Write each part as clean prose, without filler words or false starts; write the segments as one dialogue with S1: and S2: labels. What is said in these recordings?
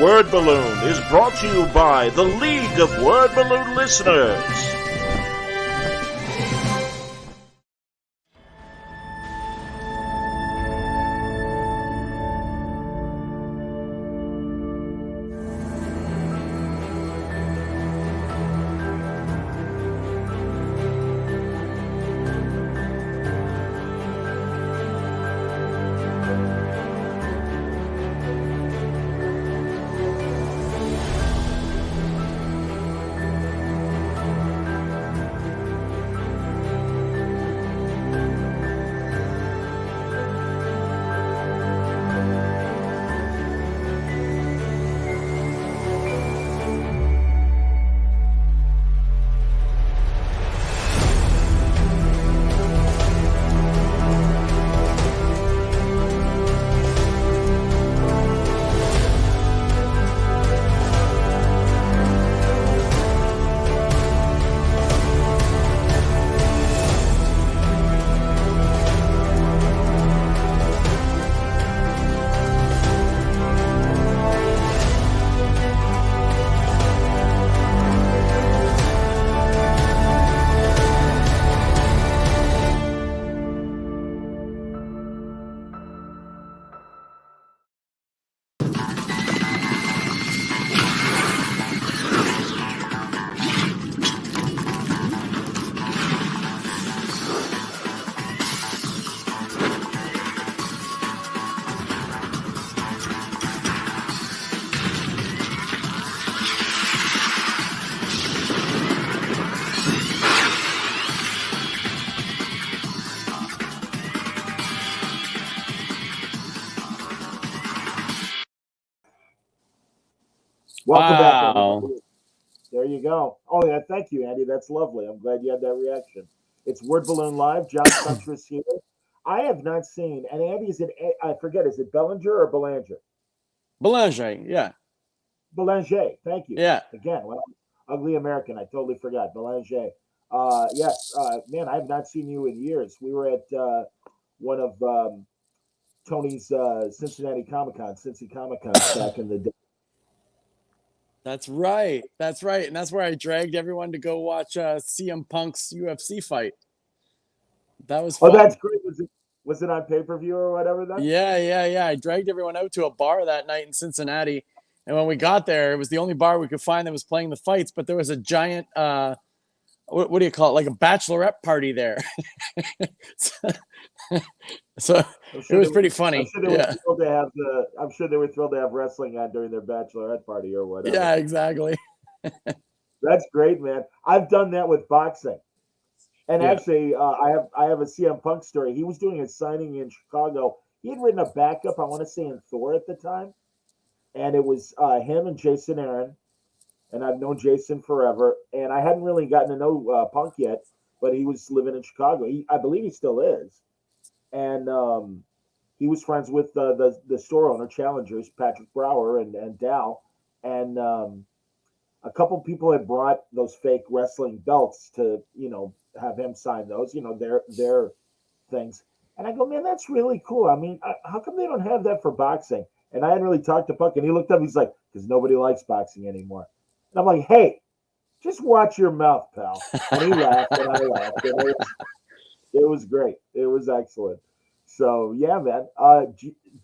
S1: Word Balloon is brought to you by the League of Word Balloon Listeners.
S2: Welcome back,
S3: Wow.
S2: everybody. There you go. Oh, yeah, thank you, Andy. That's lovely. I'm glad you had that reaction. It's Word Balloon Live. John Huntress here. I have not seen, and Andy, I forget, is it Bellinger or Belanger?
S3: Belanger, yeah.
S2: Belanger, thank you.
S3: Yeah.
S2: Again, well, ugly American. I totally forgot. Belanger. Yes, man, I have not seen you in years. We were at one of Tony's Cincinnati Comic-Con, Cincy Comic-Cons back in the day.
S3: That's right. That's right. And that's where I dragged everyone to go watch CM Punk's UFC fight. That was fun.
S2: Oh, that's great. Was it on pay-per-view or whatever then?
S3: Yeah. I dragged everyone out to a bar that night in Cincinnati. And when we got there, it was the only bar we could find that was playing the fights, but there was a giant what do you call it? Like a bachelorette party there. So it was pretty funny.
S2: I'm sure they were thrilled to have wrestling on during their bachelorette party or whatever.
S3: Yeah, exactly.
S2: That's great, man. I've done that with boxing. And actually, I have a CM Punk story. He was doing a signing in Chicago. He had written a backup, I want to say, in Thor at the time. And it was him and Jason Aaron. And I've known Jason forever. And I hadn't really gotten to know Punk yet, but he was living in Chicago. I believe he still is. And he was friends with the store owner, Challengers, Patrick Brower and Dal. And a couple people had brought those fake wrestling belts to, have him sign those, their things. And I go, man, that's really cool. I mean, how come they don't have that for boxing? And I hadn't really talked to Puck, and he looked up, he's like, because nobody likes boxing anymore. And I'm like, hey, just watch your mouth, pal. And he laughed, and I laughed. And it was great. It was excellent. So, yeah, man.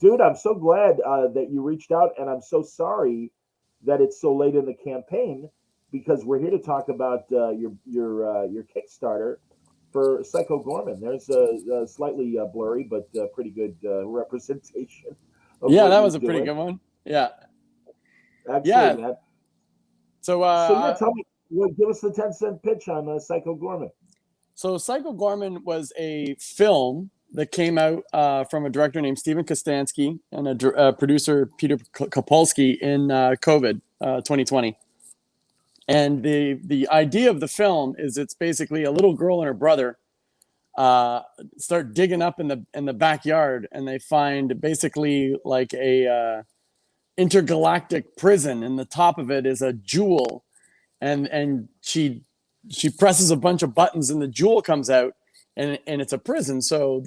S2: Dude, I'm so glad that you reached out, and I'm so sorry that it's so late in the campaign, because we're here to talk about your Kickstarter for Psycho Goreman. There's a slightly blurry but pretty good representation.
S3: Yeah, that was a pretty good one. Yeah.
S2: Absolutely, man.
S3: So
S2: tell me, give us the 10-cent pitch on Psycho Goreman.
S3: So Psycho Goreman was a film that came out from a director named Steven Kostansky and a producer, Peter Kopolsky, in COVID 2020. And the idea of the film is it's basically a little girl and her brother start digging up in the backyard, and they find basically like a intergalactic prison, and the top of it is a jewel, and she presses a bunch of buttons, and the jewel comes out, and it's a prison. So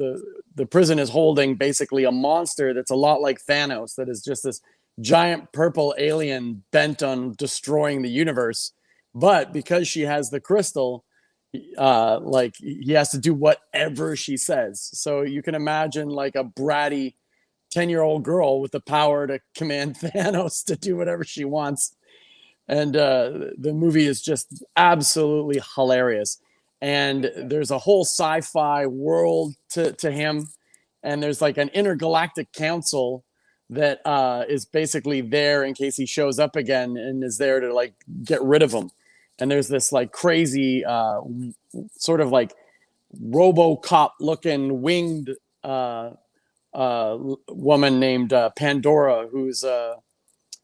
S3: the prison is holding basically a monster that's a lot like Thanos, that is just this giant purple alien bent on destroying the universe. But because she has the crystal, like he has to do whatever she says. So you can imagine like a bratty 10-year-old girl with the power to command Thanos to do whatever she wants. And the movie is just absolutely hilarious. And there's a whole sci-fi world to him. And there's like an intergalactic council that is basically there in case he shows up again and is there to like get rid of him. And there's this like crazy sort of like RoboCop looking winged woman named Pandora, who's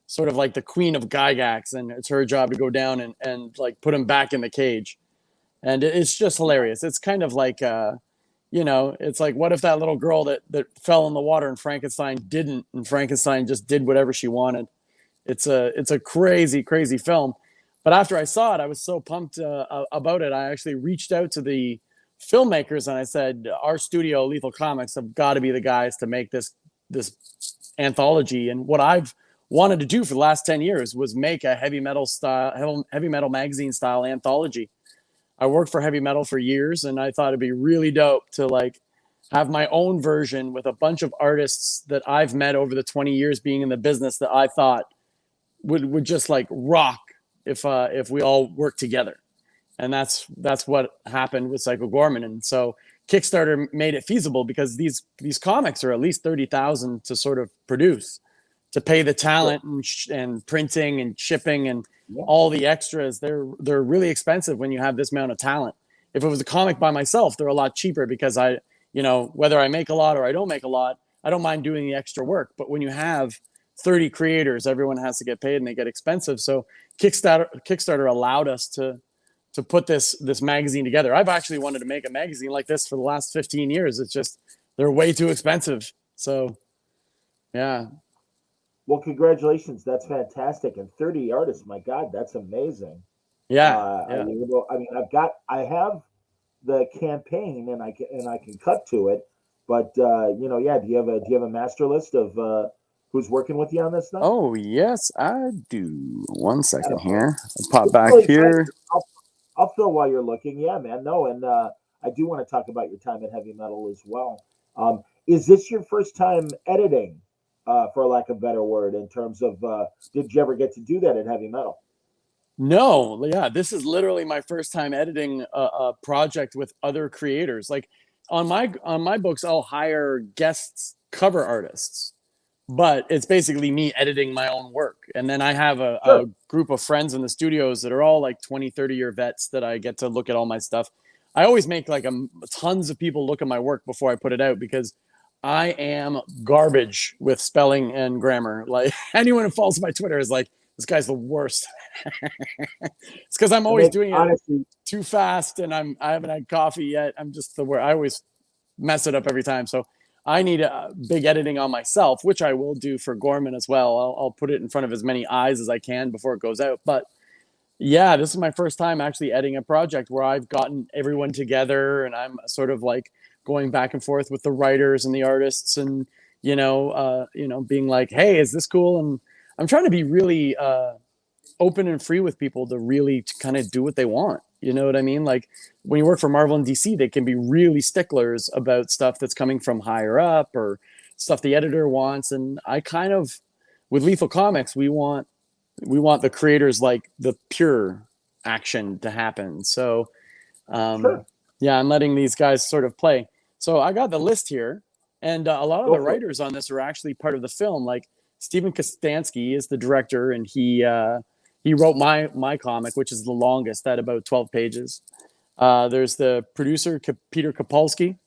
S3: sort of like the queen of Gygax, and it's her job to go down and like put him back in the cage. And it's just hilarious. It's kind of like it's like, what if that little girl that fell in the water and Frankenstein didn't, and Frankenstein just did whatever she wanted. It's a crazy film. But after I saw it, I was so pumped about it. I actually reached out to the filmmakers and I said, our studio, Lethal Comics, have got to be the guys to make this anthology. And what I've wanted to do for the last 10 years was make a heavy metal magazine style anthology. I worked for heavy metal for years, and I thought it'd be really dope to like have my own version with a bunch of artists that I've met over the 20 years being in the business that I thought would just like rock if we all work together. And that's what happened with Psycho Goreman. And so Kickstarter made it feasible because these comics are at least $30,000 to sort of produce, to pay the talent and printing and shipping and all the extras. They're really expensive when you have this amount of talent. If it was a comic by myself, they're a lot cheaper because whether I make a lot or I don't make a lot, I don't mind doing the extra work. But when you have 30 creators, everyone has to get paid and they get expensive. So Kickstarter allowed us to put this magazine together. I've actually wanted to make a magazine like this for the last 15 years. It's just, they're way too expensive. So, yeah.
S2: Well, congratulations. That's fantastic. And 30 artists, my God, that's amazing.
S3: Yeah.
S2: I mean, I have the campaign and I can cut to it, but do you have a master list of who's working with you on this stuff?
S3: Oh, yes, I do. 1 second here. I'll pop back here.
S2: I'll fill while you're looking. Yeah, man. No, and I do want to talk about your time at Heavy Metal as well. Is this your first time editing, for lack of a better word, in terms of did you ever get to do that at Heavy Metal?
S3: No, yeah, this is literally my first time editing a project with other creators. Like on my books, I'll hire guest cover artists, but it's basically me editing my own work. And then I have a group of friends in the studios that are all like 20, 30-year vets that I get to look at all my stuff. I always make like tons of people look at my work before I put it out because I am garbage with spelling and grammar. Like anyone who follows my Twitter is like, this guy's the worst. It's because I'm always doing it too fast and I haven't had coffee yet. I'm just the worst. I always mess it up every time. So I need a big editing on myself, which I will do for Goreman as well. I'll put it in front of as many eyes as I can before it goes out. But yeah, this is my first time actually editing a project where I've gotten everyone together and I'm sort of like going back and forth with the writers and the artists and, being like, hey, is this cool? And I'm trying to be really open and free with people to really kind of do what they want. You know what I mean? Like when you work for Marvel and DC, they can be really sticklers about stuff that's coming from higher up or stuff the editor wants. And I kind of, with Lethal Comics, we want the creators like the pure action to happen. So, yeah, I'm letting these guys sort of play. So I got the list here, and a lot of the writers on this are actually part of the film. Like Steven Kostanski is the director, and he wrote my comic, which is the longest at about 12 pages. There's the producer, Peter Kapolsky,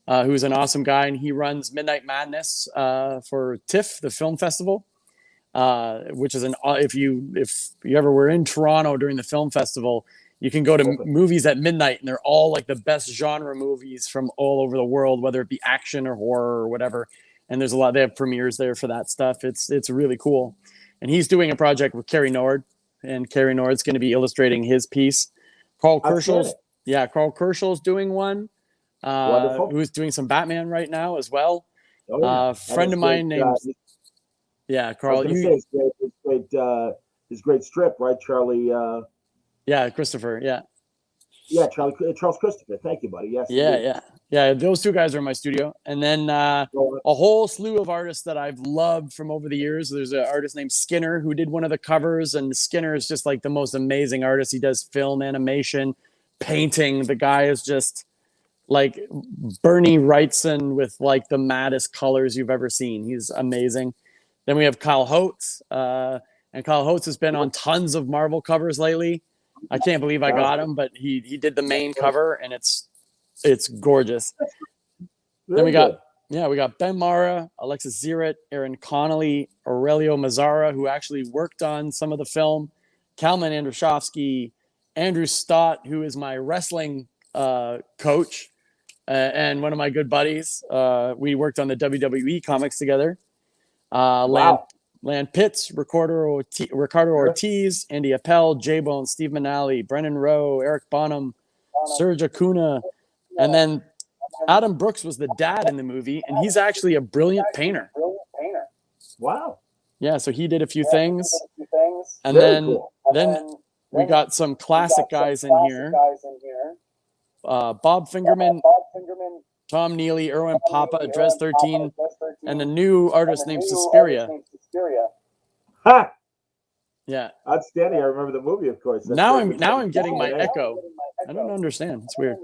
S3: who's an awesome guy, and he runs Midnight Madness for TIFF, the film festival, which is if you ever were in Toronto during the film festival, you can go to movies at midnight, and they're all like the best genre movies from all over the world, whether it be action or horror or whatever. And there's they have premieres there for that stuff. It's really cool. And he's doing a project with Carrie Nord, and Carrie Nord's going to be illustrating his piece. Carl Kerschel's doing one. Who's doing some Batman right now as well. Friend of mine named Yeah,
S2: I was
S3: Carl.
S2: going to say his great strip, right, Charlie?
S3: Yeah, Christopher. Yeah.
S2: Yeah, Charles Christopher. Thank you, buddy. Yes,
S3: Yeah,
S2: indeed.
S3: yeah, yeah. Those two guys are in my studio, and then
S2: Well,
S3: a whole slew of artists that I've loved from over the years. There's an artist named Skinner who did one of the covers, and Skinner is just like the most amazing artist. He does film, animation, painting. The guy is just like Bernie Wrightson with like the maddest colors you've ever seen. He's amazing. Then we have Kyle Holtz, and Kyle Holtz has been on tons of Marvel covers lately. I can't believe I got him, but he did the main cover, and it's gorgeous. Then
S2: very good.
S3: we got Ben Mara, Alexis Zirit, Aaron Connolly, Aurelio Mazzara, who actually worked on some of the film, Kalman Andrushofsky, Andrew Stott, who is my wrestling coach and one of my good buddies. We worked on the WWE comics together.
S2: Wow.
S3: Land Pitts, Ricardo Ortiz, Andy Appel, J-Bone, Steve Manali, Brennan Rowe, Eric Bonham, Serge Acuna, and then Adam Brooks was the dad in the movie, and he's actually a brilliant painter.
S2: Wow.
S3: Yeah, so he did a few things, and
S2: Very
S3: then
S2: cool.
S3: we got some classic guys in here. Bob Fingerman, Tom Neely, Erwin Papa, Dres 13, and a new artist named Suspiria.
S2: Ha!
S3: Yeah.
S2: Outstanding. I remember the movie, of course.
S3: Now I'm getting my echo. I don't understand. It's weird.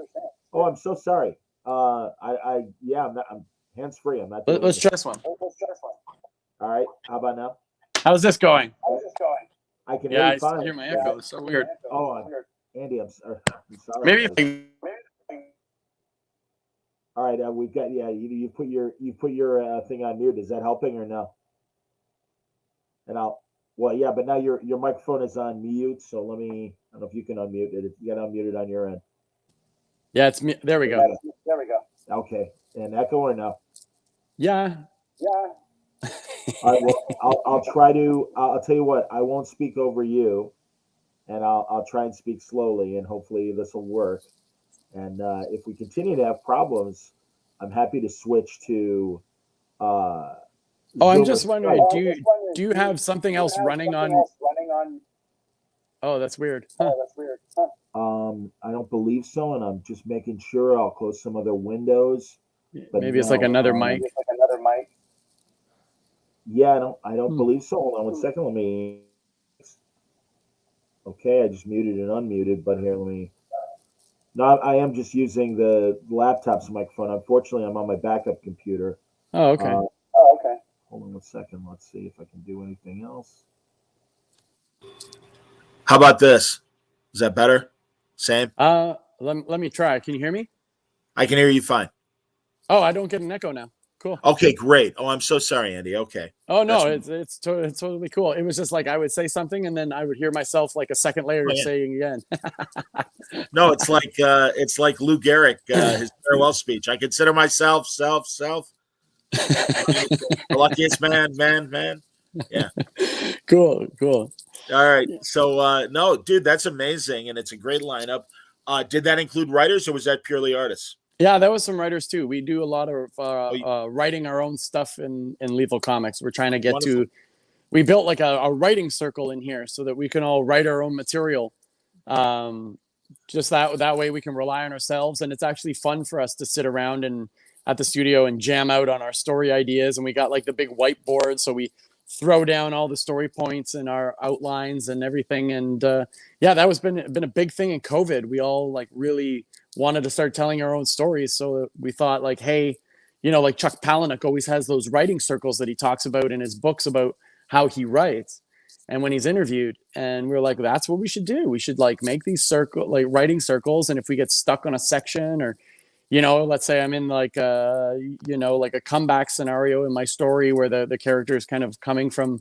S2: Oh, I'm so sorry. I'm hands free. I'm not.
S3: Let's try this one.
S2: All right. How about now?
S3: How's this going?
S2: I can
S3: Yeah,
S2: hear you fine.
S3: I hear my echo. It's so weird.
S2: Oh, Andy, I'm sorry.
S3: Maybe.
S2: All right. We've got you put your thing on mute. Is that helping or no? And but now your microphone is on mute. So I don't know if you can unmute it. If you got to unmute it on your end.
S3: Yeah, it's me. There we go.
S2: Okay. And echo or no?
S3: Yeah.
S2: All right. Well, I'll try to. I'll tell you what. I won't speak over you, and I'll try and speak slowly, and hopefully this will work. And if we continue to have problems, I'm happy to switch to.
S3: I'm just wondering. Do you have something else running on? Oh, that's weird. Huh.
S2: I don't believe so, and I'm just making sure. I'll close some other windows.
S3: Maybe it's like another mic.
S2: Yeah, I don't believe so. Hold on 1 second. Let me. Okay, I just muted and unmuted, but here, let me. No, I am just using the laptop's microphone. Unfortunately, I'm on my backup computer.
S3: Oh, okay.
S2: Hold on 1 second. Let's see if I can do anything else. How about this? Is that better? Same?
S3: Let me try. Can you hear me?
S2: I can hear you fine.
S3: Oh, I don't get an echo now. Cool.
S2: Okay, great. Oh, I'm so sorry, Andy. Okay.
S3: Oh no, it's totally cool. It was just like I would say something and then I would hear myself like a second later saying again.
S2: No, it's like Lou Gehrig, his farewell speech. I consider myself self the luckiest man. Yeah.
S3: Cool.
S2: All right. So no, dude, that's amazing, and it's a great lineup. Did that include writers, or was that purely artists?
S3: Yeah, that was some writers too. We do a lot of writing our own stuff in Lethal Comics. We're trying to get
S2: Wonderful.
S3: we built like a writing circle in here so that we can all write our own material. Just that way we can rely on ourselves, and it's actually fun for us to sit around and at the studio and jam out on our story ideas. And we got like the big whiteboard, so we throw down all the story points and our outlines and everything. And that was been a big thing in COVID. We all like really wanted to start telling our own stories. So we thought like, hey, like Chuck Palahniuk always has those writing circles that he talks about in his books about how he writes and when he's interviewed. And we're like, that's what we should do. We should like make these writing circles. And if we get stuck on a section or, let's say I'm in like like a comeback scenario in my story where the character is kind of coming from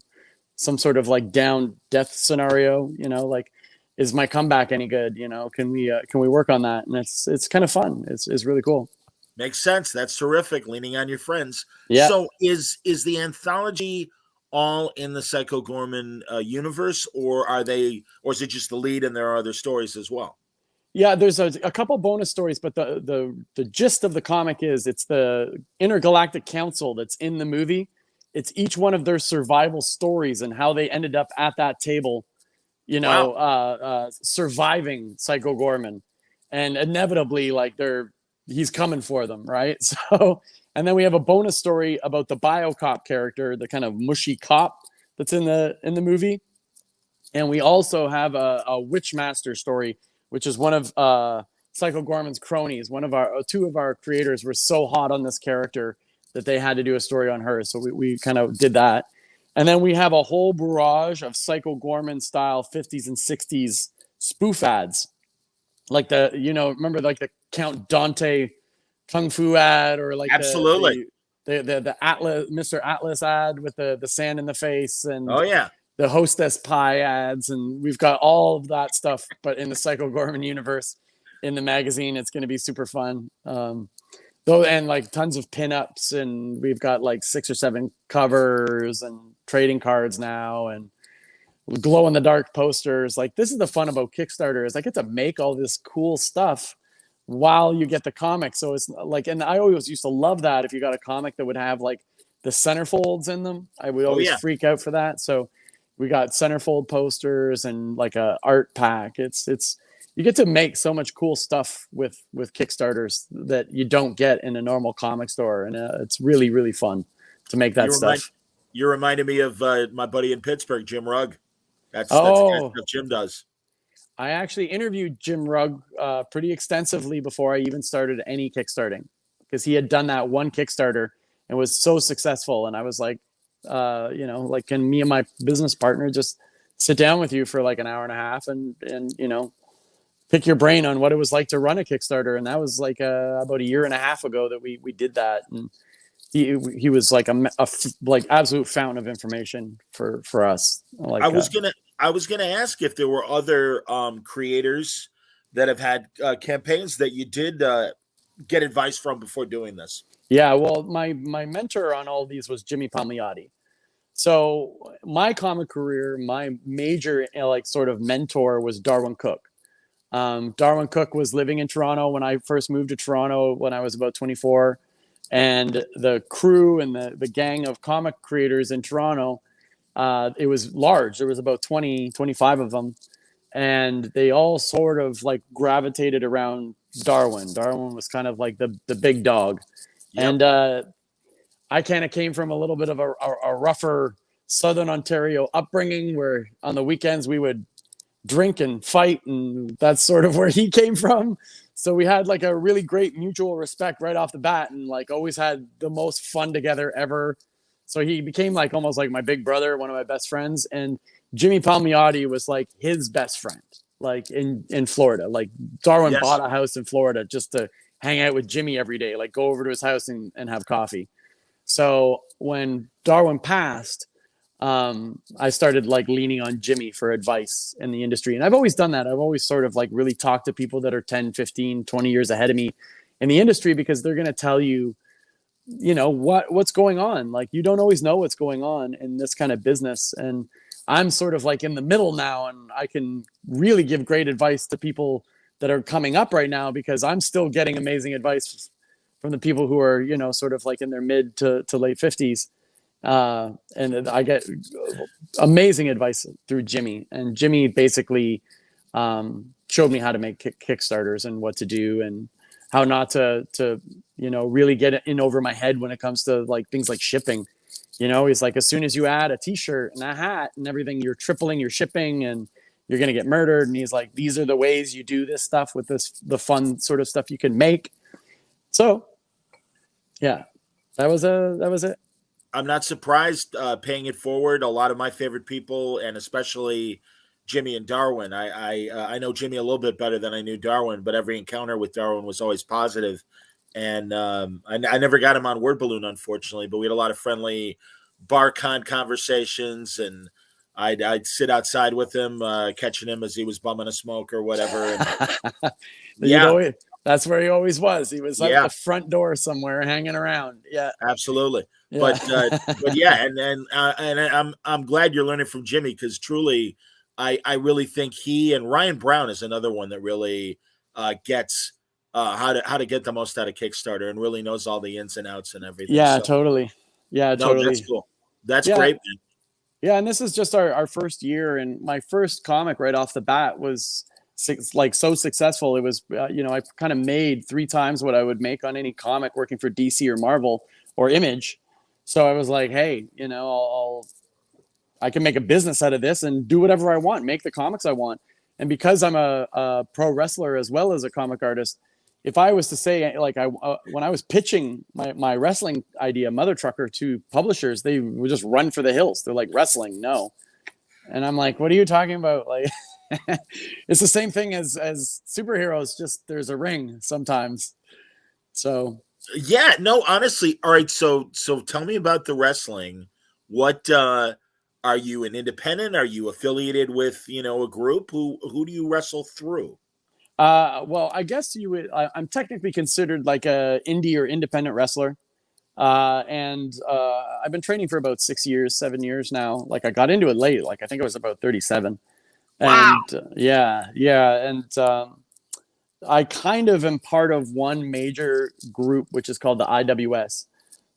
S3: some sort of like down death scenario, like, is my comeback any good? Can we work on that? And it's kind of fun. It's really cool.
S2: Makes sense. That's terrific. Leaning on your friends.
S3: Yeah.
S2: So is the anthology all in the Psycho Goreman universe, or is it just the lead and there are other stories as well?
S3: Yeah, there's a couple bonus stories, but the gist of the comic is it's the Intergalactic Council that's in the movie it's each one of their survival stories and how they ended up at that table, surviving Psycho Gorman, and inevitably, like, he's coming for them, right? So, and then we have a bonus story about the bio cop character, the kind of mushy cop that's in the movie, and we also have a Witchmaster story, which is one of Psycho Gorman's cronies. Two of our creators were so hot on this character that they had to do a story on her, so we kind of did that. And then we have a whole barrage of Psycho Gorman style 50s and 60s spoof ads. Like remember like the Count Dante Kung Fu ad, or like
S1: Absolutely.
S3: the Atlas, Mr. Atlas ad with the sand in the face, and
S1: Oh yeah,
S3: the Hostess Pie ads. And we've got all of that stuff, but in the Psycho Gorman universe in the magazine. It's going to be super fun. Though, and like tons of pinups, and we've got like 6 or 7 covers and trading cards now, and glow in the dark posters. Like, this is the fun about Kickstarter, is I get to make all this cool stuff while you get the comic. So it's like, and I always used to love that if you got a comic that would have like the centerfolds in them. I would always freak out for that. So we got centerfold posters and like a art pack. It's you get to make so much cool stuff with Kickstarters that you don't get in a normal comic store, and it's really, really fun to make that stuff.
S1: You reminded me of my buddy in Pittsburgh, Jim Rugg. That's the kind of stuff Jim does.
S3: I actually interviewed Jim Rugg pretty extensively before I even started any Kickstarting, because he had done that one Kickstarter and was so successful. And I was like, like, can me and my business partner just sit down with you for like an hour and a half and pick your brain on what it was like to run a Kickstarter? And that was like about a year and a half ago that we did that. And he was like a absolute fountain of information for us. Like,
S1: I was gonna ask if there were other creators that have had campaigns that you did get advice from before doing this.
S3: Yeah, well, my mentor on all these was Jimmy Palmiotti. So my comic career, my major sort of mentor was Darwin Cook. Darwin Cook was living in Toronto when I first moved to Toronto when I was about 24. And the crew and the gang of comic creators in Toronto, it was large. There was about 20, 25 of them. And they all sort of like gravitated around Darwin. Darwin was kind of like the big dog. Yep. And I kind of came from a little bit of a rougher Southern Ontario upbringing, where on the weekends we would drink and fight, and that's sort of where he came from. So we had like a really great mutual respect right off the bat, and like always had the most fun together ever. So he became like almost like my big brother, one of my best friends. And Jimmy Palmiotti was like his best friend, like in Florida. Like Darwin bought a house in Florida just to hang out with Jimmy every day, like go over to his house and have coffee. So when Darwin passed, I started like leaning on Jimmy for advice in the industry. And I've always done that. I've always sort of like really talked to people that are 10, 15, 20 years ahead of me in the industry, because they're going to tell you, what's going on. Like, you don't always know what's going on in this kind of business. And I'm sort of like in the middle now, and I can really give great advice to people that are coming up right now, because I'm still getting amazing advice from the people who are, sort of like in their mid to late 50s. And I get amazing advice through Jimmy, and Jimmy basically showed me how to make Kickstarters and what to do and how not to really get in over my head when it comes to like things like shipping. He's like, as soon as you add a t-shirt and a hat and everything, you're tripling your shipping and you're going to get murdered. And he's like, these are the ways you do this stuff with the fun sort of stuff you can make. So yeah, that was it.
S1: I'm not surprised, paying it forward. A lot of my favorite people, and especially Jimmy and Darwin. I know Jimmy a little bit better than I knew Darwin, but every encounter with Darwin was always positive. And I never got him on Word Balloon, unfortunately, but we had a lot of friendly bar con conversations, and I'd sit outside with him, catching him as he was bumming a smoke or whatever. And,
S3: that's where he always was. He was at the front door somewhere hanging around. Yeah,
S1: absolutely. Yeah. But yeah, and I'm glad you're learning from Jimmy, because truly, I really think he and Ryan Brown is another one that really gets how to get the most out of Kickstarter and really knows all the ins and outs and everything.
S3: Yeah, so, totally. Yeah, totally.
S1: That's cool. That's
S3: Yeah.
S1: great, man.
S3: Yeah, and this is just our first year, and my first comic right off the bat was so successful. It was, I kind of made 3 times what I would make on any comic working for DC or Marvel or Image. So I was like, hey, I can make a business out of this and do whatever I want, make the comics I want. And because I'm a pro wrestler as well as a comic artist, if I was to say, like, when I was pitching my wrestling idea, Mother Trucker, to publishers, they would just run for the hills. They're like, wrestling, no. And I'm like, what are you talking about? Like, it's the same thing as superheroes, just there's a ring sometimes. So
S1: Yeah, no, honestly. All right, so tell me about the wrestling. What are you an independent? Are you affiliated with, a group? Who do you wrestle through?
S3: well, I guess you would. I'm technically considered like a indie or independent wrestler, and I've been training for about 6 years, 7 years now. Like, I got into it late. Like, I think I was about 37,
S1: Wow.
S3: and and I kind of am part of one major group, which is called the IWS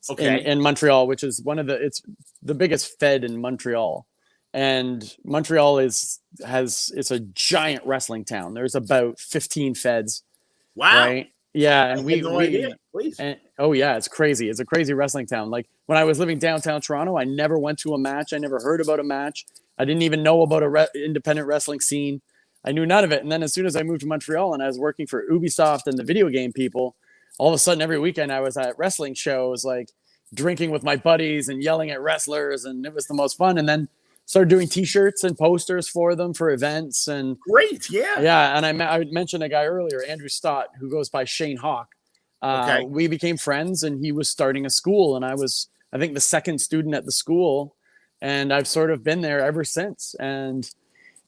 S1: Okay.
S3: in Montreal, which is it's the biggest Fed in Montreal. And Montreal it's a giant wrestling town. There's about 15 feds,
S1: Wow.
S3: right? Yeah,
S1: I
S3: and
S1: had no idea. Please.
S3: oh yeah, it's crazy. It's a crazy wrestling town. Like, when I was living downtown Toronto, I never went to a match. I never heard about a match. I didn't even know about independent wrestling scene. I knew none of it. And then as soon as I moved to Montreal and I was working for Ubisoft and the video game people, all of a sudden every weekend I was at wrestling shows, like drinking with my buddies and yelling at wrestlers, and it was the most fun. And then started doing T-shirts and posters for them for events. And
S1: Great, yeah.
S3: yeah, and I mentioned a guy earlier, Andrew Stott, who goes by Shane Hawk.
S1: Okay.
S3: We became friends, and he was starting a school, and I was, I think, the second student at the school, and I've sort of been there ever since. And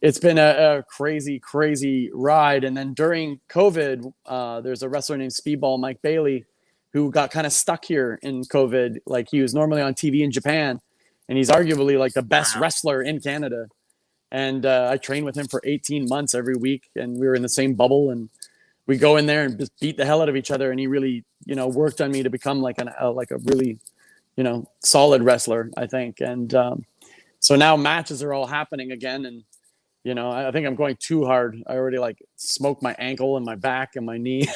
S3: it's been a crazy, crazy ride. And then during COVID, there's a wrestler named Speedball Mike Bailey who got kind of stuck here in COVID. Like, he was normally on TV in Japan, and he's arguably like the best wrestler in Canada. And I trained with him for 18 months every week, and we were in the same bubble, and we go in there and just beat the hell out of each other. And he really, worked on me to become like a really, solid wrestler, I think. And so now matches are all happening again, and I think I'm going too hard. I already like smoked my ankle and my back and my knee.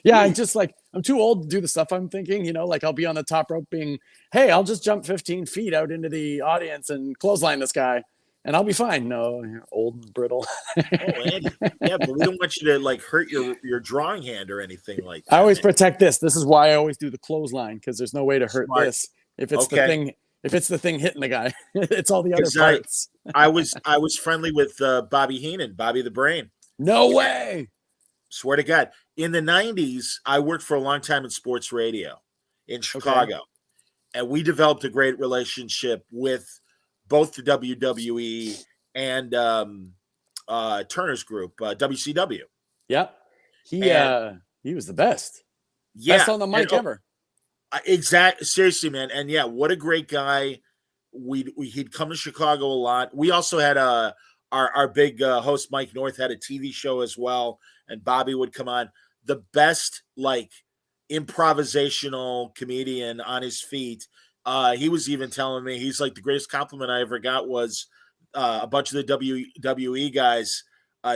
S3: Yeah, I'm too old to do the stuff I'm thinking, like I'll be on the top rope being, hey, I'll just jump 15 feet out into the audience and clothesline this guy and I'll be fine. No, you're old and brittle.
S1: Oh, Andy. Yeah, but we don't want you to like hurt your drawing hand or anything like that.
S3: I always protect this. This is why I always do the clothesline, because there's no way to hurt
S1: Smart.
S3: this. If it's the thing hitting the guy, it's all the other parts.
S1: I was friendly with Bobby Heenan, Bobby the Brain.
S3: No way.
S1: Swear to God. In the 90s, I worked for a long time in sports radio in Chicago. Okay. And we developed a great relationship with both the WWE and Turner's group, WCW.
S3: Yep. He was the best.
S1: Yeah.
S3: Best on the mic ever.
S1: Exactly. Seriously, man. And yeah, what a great guy. He'd come to Chicago a lot. We also had our big host, Mike North, had a TV show as well. And Bobby would come on. The best, like, improvisational comedian on his feet. He was even telling me, he's like, the greatest compliment I ever got was a bunch of the WWE guys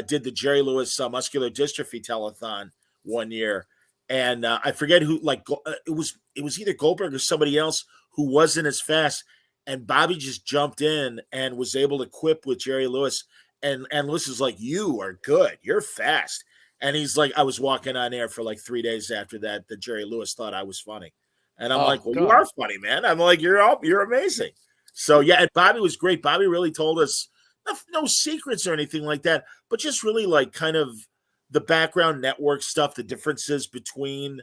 S1: did the Jerry Lewis muscular dystrophy telethon one year. And I forget who, like, it was either Goldberg or somebody else who wasn't as fast. And Bobby just jumped in and was able to quip with Jerry Lewis. And Lewis is like, you are good. You're fast. And he's like, I was walking on air for like 3 days after that Jerry Lewis thought I was funny. And I'm like, well, God, you are funny, man. I'm like, you're amazing. So, yeah, and Bobby was great. Bobby really told us no secrets or anything like that, but just really like kind of the background network stuff, the differences between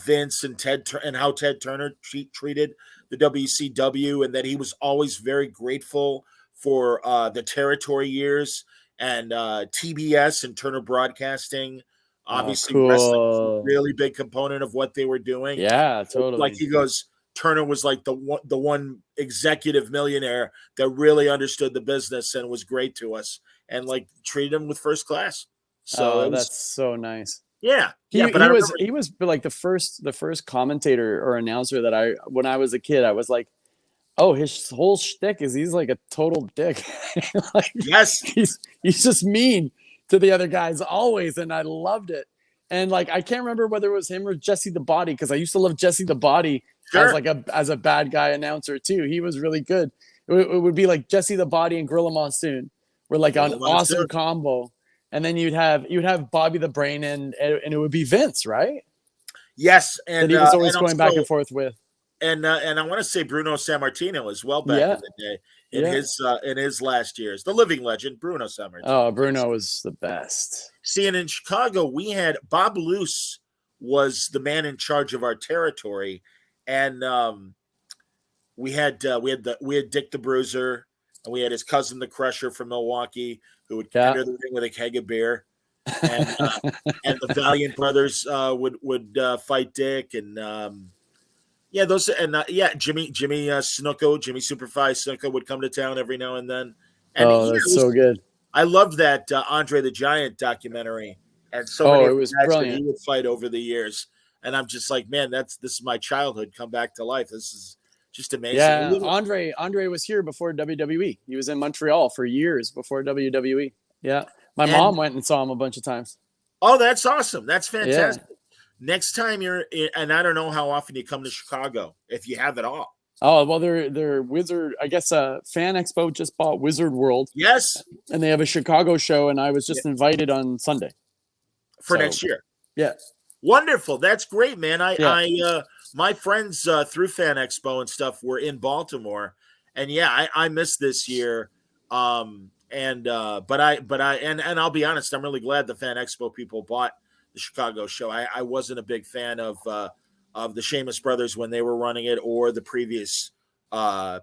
S1: Vince and Ted and how Ted Turner treated the WCW, and that he was always very grateful for the territory years and TBS and Turner Broadcasting. Obviously,
S3: cool.
S1: Wrestling was a really big component of what they were doing.
S3: Yeah, totally.
S1: Like he goes, Turner was like the one executive millionaire that really understood the business and was great to us and like treated him with first class. So
S3: that's so nice.
S1: Yeah,
S3: he was like the first commentator or announcer that when I was a kid, I was like, Oh, his whole shtick is he's like a total dick. Like,
S1: Yes.
S3: he's just mean to the other guys always, and I loved it. And like I can't remember whether it was him or Jesse the Body, because I used to love Jesse the Body
S1: Sure.
S3: as like a bad guy announcer too. He was really good. It would be like Jesse the Body and Gorilla Monsoon were like an awesome combo. And then you'd have Bobby the Brain and it would be Vince, right?
S1: Yes, and
S3: that he was always going back and forth with.
S1: And I want to say Bruno Sammartino as well back in the day in his last years. The living legend, Bruno Sammartino.
S3: Oh, Bruno was the best.
S1: See, and in Chicago, we had Bob Luce was the man in charge of our territory, and we had Dick the Bruiser, and we had his cousin the Crusher from Milwaukee, who would enter the ring with a keg of beer, and the Valiant brothers would fight Dick, and Jimmy Snuka, Jimmy Superfly Snuka would come to town every now and then. And
S3: that's so good.
S1: I loved that Andre the Giant documentary, and so many
S3: it was brilliant.
S1: That he would fight over the years, and I'm just like, man, this is my childhood come back to life. This is just amazing.
S3: Yeah, Andre was here before WWE. He was in Montreal for years before WWE. Yeah, my mom went and saw him a bunch of times.
S1: Oh, that's awesome. That's fantastic.
S3: Yeah.
S1: Next time and I don't know how often you come to Chicago, if you have it all.
S3: Oh, well, they're Wizard. I guess Fan Expo just bought Wizard World.
S1: Yes.
S3: And they have a Chicago show, and I was just invited on Sunday.
S1: For next year.
S3: Yeah.
S1: Wonderful. That's great, man. My friends through Fan Expo and stuff were in Baltimore, and I missed this year. But I'll be honest, I'm really glad the Fan Expo people bought the Chicago show. I wasn't a big fan of the Sheamus brothers when they were running it, or the previous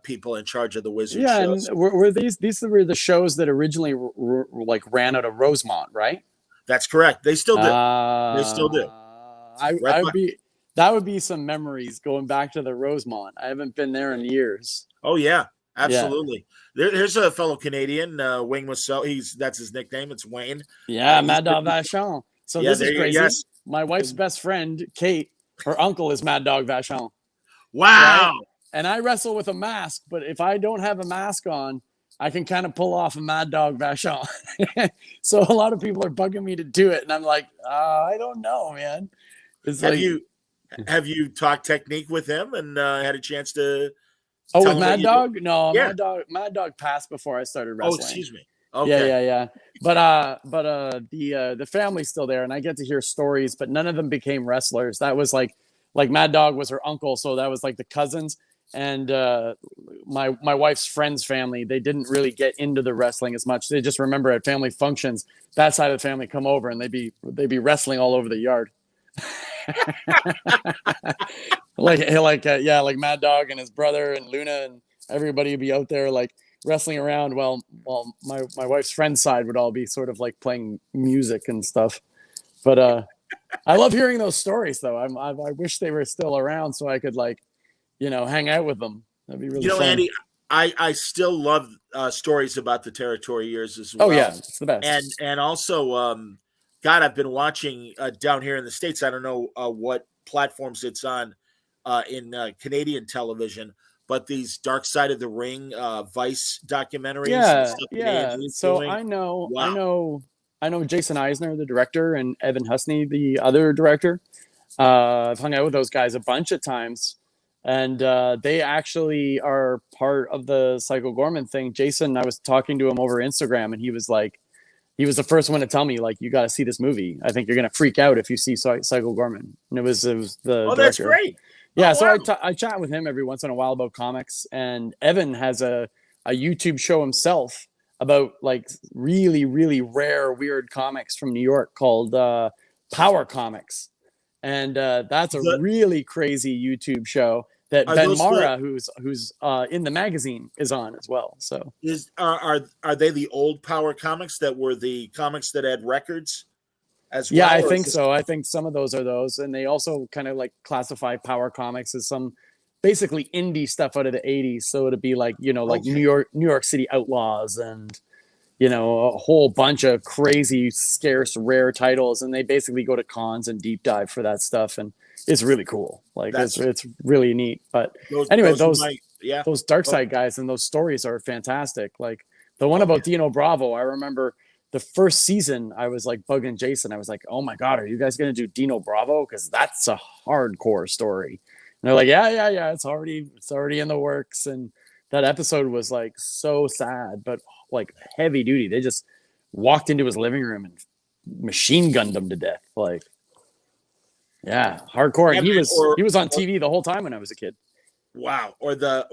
S1: people in charge of the Wizard shows.
S3: And were these were the shows that originally like ran out of Rosemont, right?
S1: That's correct. They still do. They still do.
S3: That would be some memories going back to the Rosemont. I haven't been there in years.
S1: Oh yeah, absolutely. Yeah. There's a fellow Canadian, Wayne Musso. That's his nickname. It's Wayne.
S3: Yeah, Mad Dog Vachon. So this is crazy. Yes. My wife's best friend, Kate, her uncle is Mad Dog Vachon.
S1: Wow.
S3: Right? And I wrestle with a mask, but if I don't have a mask on, I can kind of pull off a Mad Dog Vachon. So a lot of people are bugging me to do it, and I'm like, I don't know, man.
S1: Have you talked technique with him and had a chance to?
S3: Oh, with Mad Dog? No,
S1: yeah.
S3: Mad Dog passed before I started wrestling.
S1: Oh, excuse me. Okay.
S3: Yeah. But the family's still there, and I get to hear stories, but none of them became wrestlers. That was like Mad Dog was her uncle, so that was like the cousins. And my wife's friend's family, they didn't really get into the wrestling as much. They just remember at family functions, that side of the family come over and they'd be wrestling all over the yard. like Mad Dog and his brother and Luna and everybody would be out there like wrestling around. Well, my wife's friend's side would all be sort of like playing music and stuff. But I love hearing those stories though. I wish they were still around so I could hang out with them. That'd be really fun.
S1: Andy, I still love stories about the territory years as well.
S3: Oh yeah, it's the best.
S1: And also, God, I've been watching down here in the States. I don't know what platforms it's on in Canadian television, but these Dark Side of the Ring Vice documentaries.
S3: Yeah. So doing. I know Jason Eisner, the director, and Evan Husney, the other director. I've hung out with those guys a bunch of times. And they actually are part of the Psycho Goreman thing. Jason, I was talking to him over Instagram, and he was the first one to tell me, like, you got to see this movie. I think you're going to freak out if you see Psycho Goreman. And it was the director.
S1: That's great.
S3: Yeah, so I chat with him every once in a while about comics. And Evan has a YouTube show himself about, like, really, really rare, weird comics from New York called Power Comics. And that's a really crazy YouTube show that Ben Mara, who's in the magazine, is on as well. So
S1: are they the old Power Comics that were the comics that had records as well?
S3: Yeah, I think so. I think some of those are those, and they also kind of like classify Power Comics as some basically indie stuff out of the 80s. So it'd be like like New York City Outlaws and a whole bunch of crazy, scarce, rare titles, and they basically go to cons and deep dive for that stuff, and it's really cool. Like it's really neat. But
S1: those Yeah.
S3: those dark side guys and those stories are fantastic. Like the one about Dino Bravo, I remember the first season I was like bugging Jason. I was like, oh my God, are you guys going to do Dino Bravo? Because that's a hardcore story. And they're like, yeah. It's already in the works. And that episode was like so sad, but like heavy duty. They just walked into his living room and machine gunned him to death. Like, yeah, hardcore. And he was on TV the whole time when I was a kid.
S1: Wow. Or the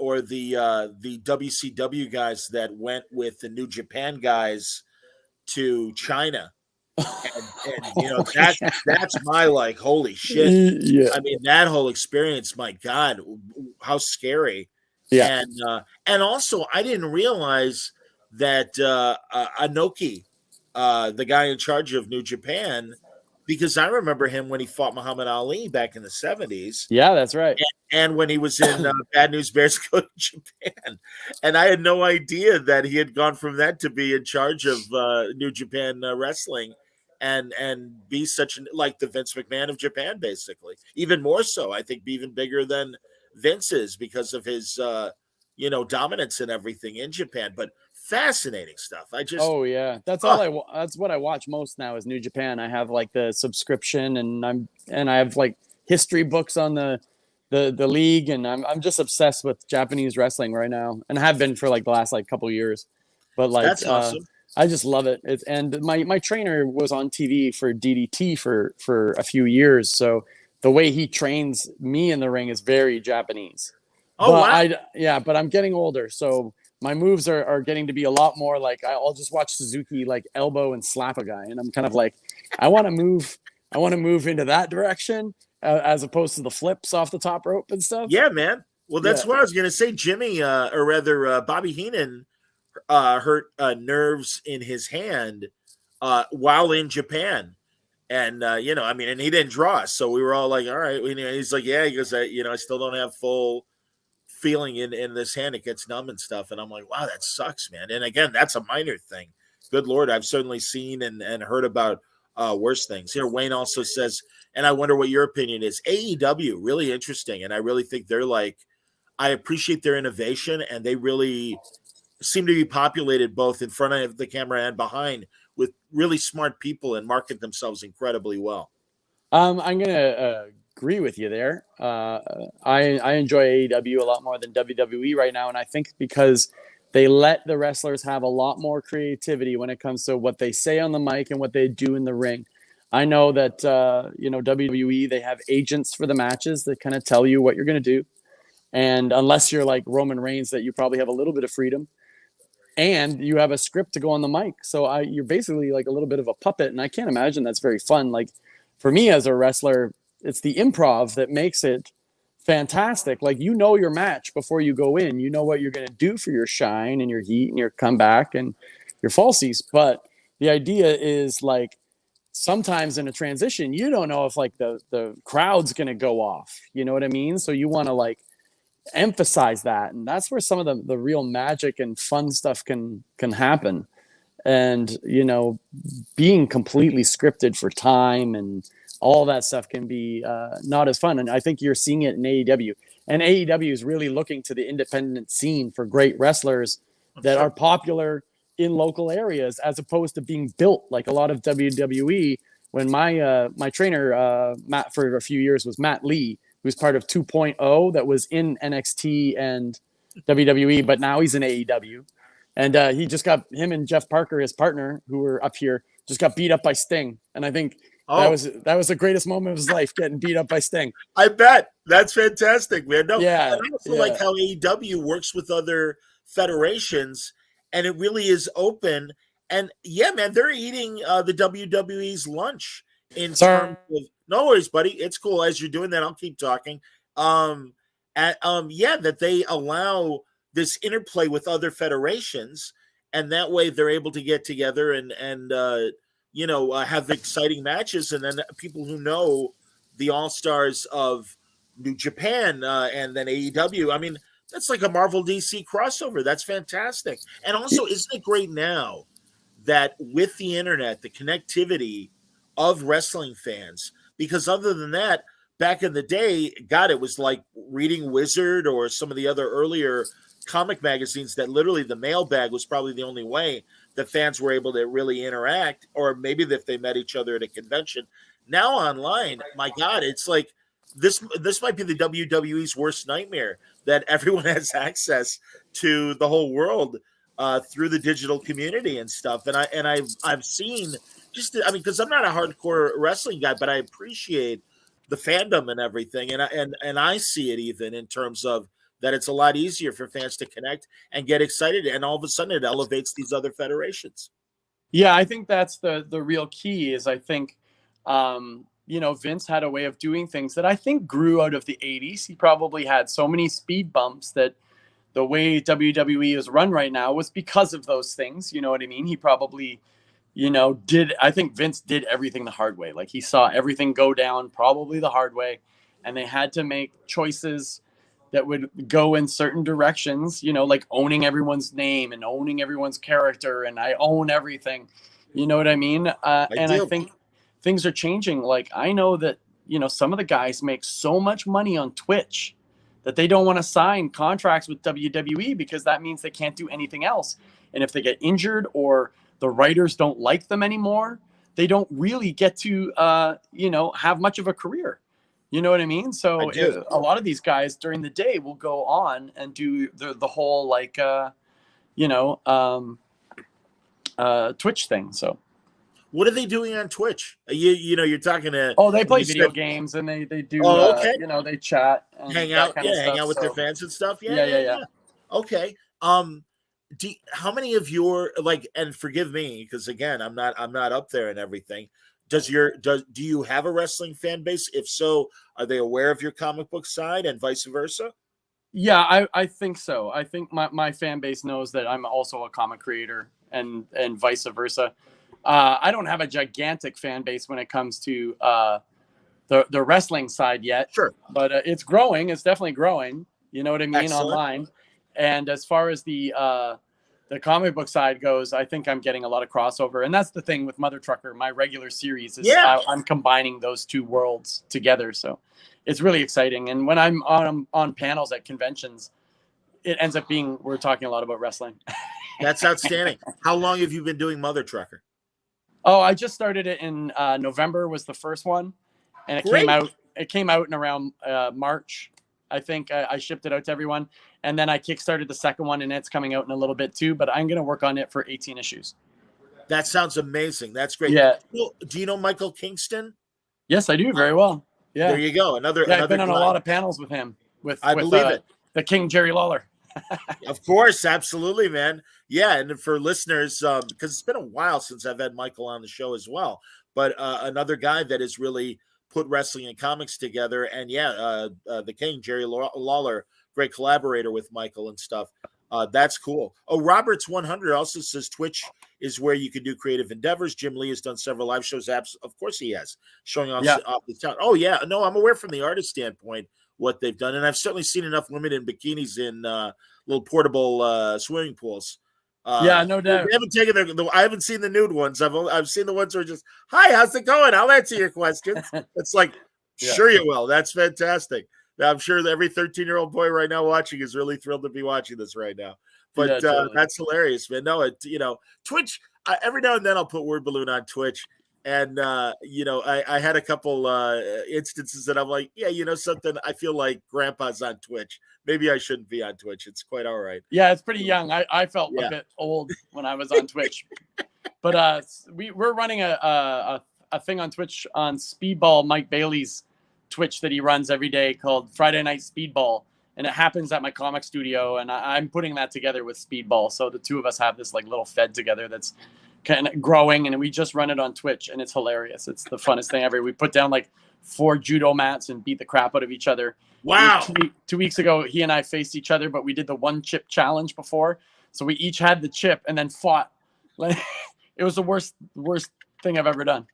S1: WCW guys that went with the New Japan guys to China. And you know, that's my like, holy shit.
S3: Yeah.
S1: I mean, that whole experience, my God, how scary.
S3: Yeah.
S1: And also I didn't realize that Anoki, the guy in charge of New Japan, because I remember him when he fought Muhammad Ali back in the 70s.
S3: Yeah, that's right.
S1: And when he was in Bad News Bears Go to Japan. And I had no idea that he had gone from that to be in charge of New Japan Wrestling and be such like the Vince McMahon of Japan, basically. Even more so, I think, be even bigger than Vince is because of his dominance and everything in Japan. But fascinating stuff. That's what I watch most now is New Japan. I have like the subscription and I have like history books on the league, and I'm just obsessed with Japanese wrestling right now, and have been for like the last like couple years. But like that's awesome.
S3: I just love it. And my trainer was on TV for DDT for a few years, so the way he trains me in the ring is very Japanese.
S1: Oh,
S3: but
S1: wow.
S3: But I'm getting older, so my moves are getting to be a lot more like I'll just watch Suzuki like elbow and slap a guy, and I'm kind of like I want to move into that direction as opposed to the flips off the top rope and stuff.
S1: Yeah, man. Well, that's what I was gonna say. Jimmy, or rather, Bobby Heenan, hurt nerves in his hand while in Japan. And, and he didn't draw us. So we were all like, all right. He's like, yeah, he goes, I still don't have full feeling in this hand. It gets numb and stuff. And I'm like, wow, that sucks, man. And again, that's a minor thing. Good Lord. I've certainly seen and heard about worse things. Here, Wayne also says, and I wonder what your opinion is. AEW, really interesting. And I really think they're like, I appreciate their innovation, and they really seem to be populated both in front of the camera and behind with really smart people and market themselves incredibly well.
S3: I'm going to agree with you there. I enjoy AEW a lot more than WWE right now. And I think because they let the wrestlers have a lot more creativity when it comes to what they say on the mic and what they do in the ring. I know that, WWE, they have agents for the matches that kind of tell you what you're going to do. And unless you're like Roman Reigns, that you probably have a little bit of freedom. And you have a script to go on the mic. So you're basically like a little bit of a puppet. And I can't imagine that's very fun. Like for me as a wrestler, it's the improv that makes it fantastic. Like, your match before you go in, what you're going to do for your shine and your heat and your comeback and your falsies. But the idea is like, sometimes in a transition, you don't know if like the crowd's going to go off. You know what I mean? So you want to like emphasize that, and that's where some of the real magic and fun stuff can happen. And being completely scripted for time and all that stuff can be not as fun. And I think you're seeing it in AEW, and AEW is really looking to the independent scene for great wrestlers that are popular in local areas, as opposed to being built like a lot of WWE. When my trainer Matt for a few years was Matt Lee, who's part of 2.0 that was in NXT and WWE, but now he's in AEW. And he just got, him and Jeff Parker, his partner, who were up here, just got beat up by Sting. And I think that was the greatest moment of his life, getting beat up by Sting.
S1: I bet. That's fantastic, man. No,
S3: yeah,
S1: I also like how AEW works with other federations, and it really is open. And yeah, man, they're eating the WWE's lunch in terms of, no worries, buddy. It's cool. As you're doing that, I'll keep talking. That they allow this interplay with other federations, and that way they're able to get together and have exciting matches, and then people who know the all-stars of New Japan and then AEW. I mean, that's like a Marvel DC crossover. That's fantastic. And also, isn't it great now that with the internet, the connectivity of wrestling fans, because other than that, back in the day, God, it was like reading Wizard or some of the other earlier comic magazines that literally the mailbag was probably the only way that fans were able to really interact, or maybe if they met each other at a convention. Now online, my God, it's like this might be the WWE's worst nightmare, that everyone has access to the whole world through the digital community and stuff. And I've seen just, I mean, because I'm not a hardcore wrestling guy, but I appreciate the fandom and everything, and I see it even in terms of that it's a lot easier for fans to connect and get excited, and all of a sudden it elevates these other federations.
S3: Yeah, I think that's the real key. Is I think Vince had a way of doing things that I think grew out of the 80s. He probably had so many speed bumps that the way WWE is run right now was because of those things. You know what I mean? He probably, I think Vince did everything the hard way. Like, he saw everything go down probably the hard way, and they had to make choices that would go in certain directions, like owning everyone's name and owning everyone's character, and I own everything. You know what I mean? And I think things are changing. Like, I know that, some of the guys make so much money on Twitch that they don't want to sign contracts with WWE because that means they can't do anything else. And if they get injured or the writers don't like them anymore, they don't really get to, have much of a career. You know what I mean? So a lot of these guys during the day will go on and do the whole Twitch thing. So
S1: what are they doing on Twitch? You're talking to.
S3: Oh, they play video games and they do.
S1: Oh, okay.
S3: They chat, and
S1: hang out, hang out with their fans and stuff. Yeah. Okay. How many of your, like, and forgive me because again, I'm not up there and everything. Do you have a wrestling fan base? If so, are they aware of your comic book side and vice versa?
S3: Yeah, I think so. I think my fan base knows that I'm also a comic creator and vice versa. I don't have a gigantic fan base when it comes to the wrestling side yet.
S1: Sure.
S3: But it's growing. It's definitely growing. You know what I mean?
S1: Excellent.
S3: Online. And as far as the comic book side goes, I think I'm getting a lot of crossover. And that's the thing with Mother Trucker. My regular series is I'm combining those two worlds together. So it's really exciting. And when I'm on panels at conventions, it ends up being, we're talking a lot about wrestling.
S1: That's outstanding. How long have you been doing Mother Trucker?
S3: Oh, I just started it in November was the first one. And it came out in around March. I think I shipped it out to everyone. And then I kickstarted the second one, and it's coming out in a little bit too. But I'm going to work on it for 18 issues.
S1: That sounds amazing. That's great.
S3: Yeah.
S1: Well, do you know Michael Kingston?
S3: Yes, I do very well. Yeah.
S1: There you go. I've
S3: been on a lot of panels with him.
S1: I believe it.
S3: The King Jerry Lawler.
S1: Of course, absolutely, man. Yeah, and for listeners, because it's been a while since I've had Michael on the show as well, but another guy that has really put wrestling and comics together, and the King, Jerry Lawler, great collaborator with Michael and stuff. That's cool. Oh, Roberts 100 also says Twitch is where you can do creative endeavors. Jim Lee has done several live shows. Of course he has, showing off the town. Oh, yeah. No, I'm aware from the artist standpoint what they've done, and I've certainly seen enough women in bikinis in little portable swimming pools.
S3: No doubt.
S1: They haven't taken I haven't seen the nude ones. I've seen the ones who are just, hi, how's it going? I'll answer your questions. It's like, sure you will. That's fantastic. I'm sure that every 13-year-old boy right now watching is really thrilled to be watching this right now. But totally. That's hilarious, man. No, Twitch. Every now and then I'll put Word Balloon on Twitch, and I had a couple instances that I'm like, something. I feel like Grandpa's on Twitch. Maybe I shouldn't be on Twitch. It's quite all right.
S3: Yeah, it's pretty young. I felt a bit old when I was on Twitch, but we're running a thing on Twitch on Speedball Mike Bailey's Twitch that he runs every day called Friday Night Speedball, and it happens at my comic studio, and I'm putting that together with Speedball. So the two of us have this like little fed together that's kind of growing, and we just run it on Twitch, and it's hilarious. It's the funnest thing ever. We put down like 4 judo mats and beat the crap out of each other.
S1: Wow.
S3: 2 weeks ago, he and I faced each other, but we did the 1 chip challenge before. So we each had the chip and then fought. It was the worst thing I've ever done.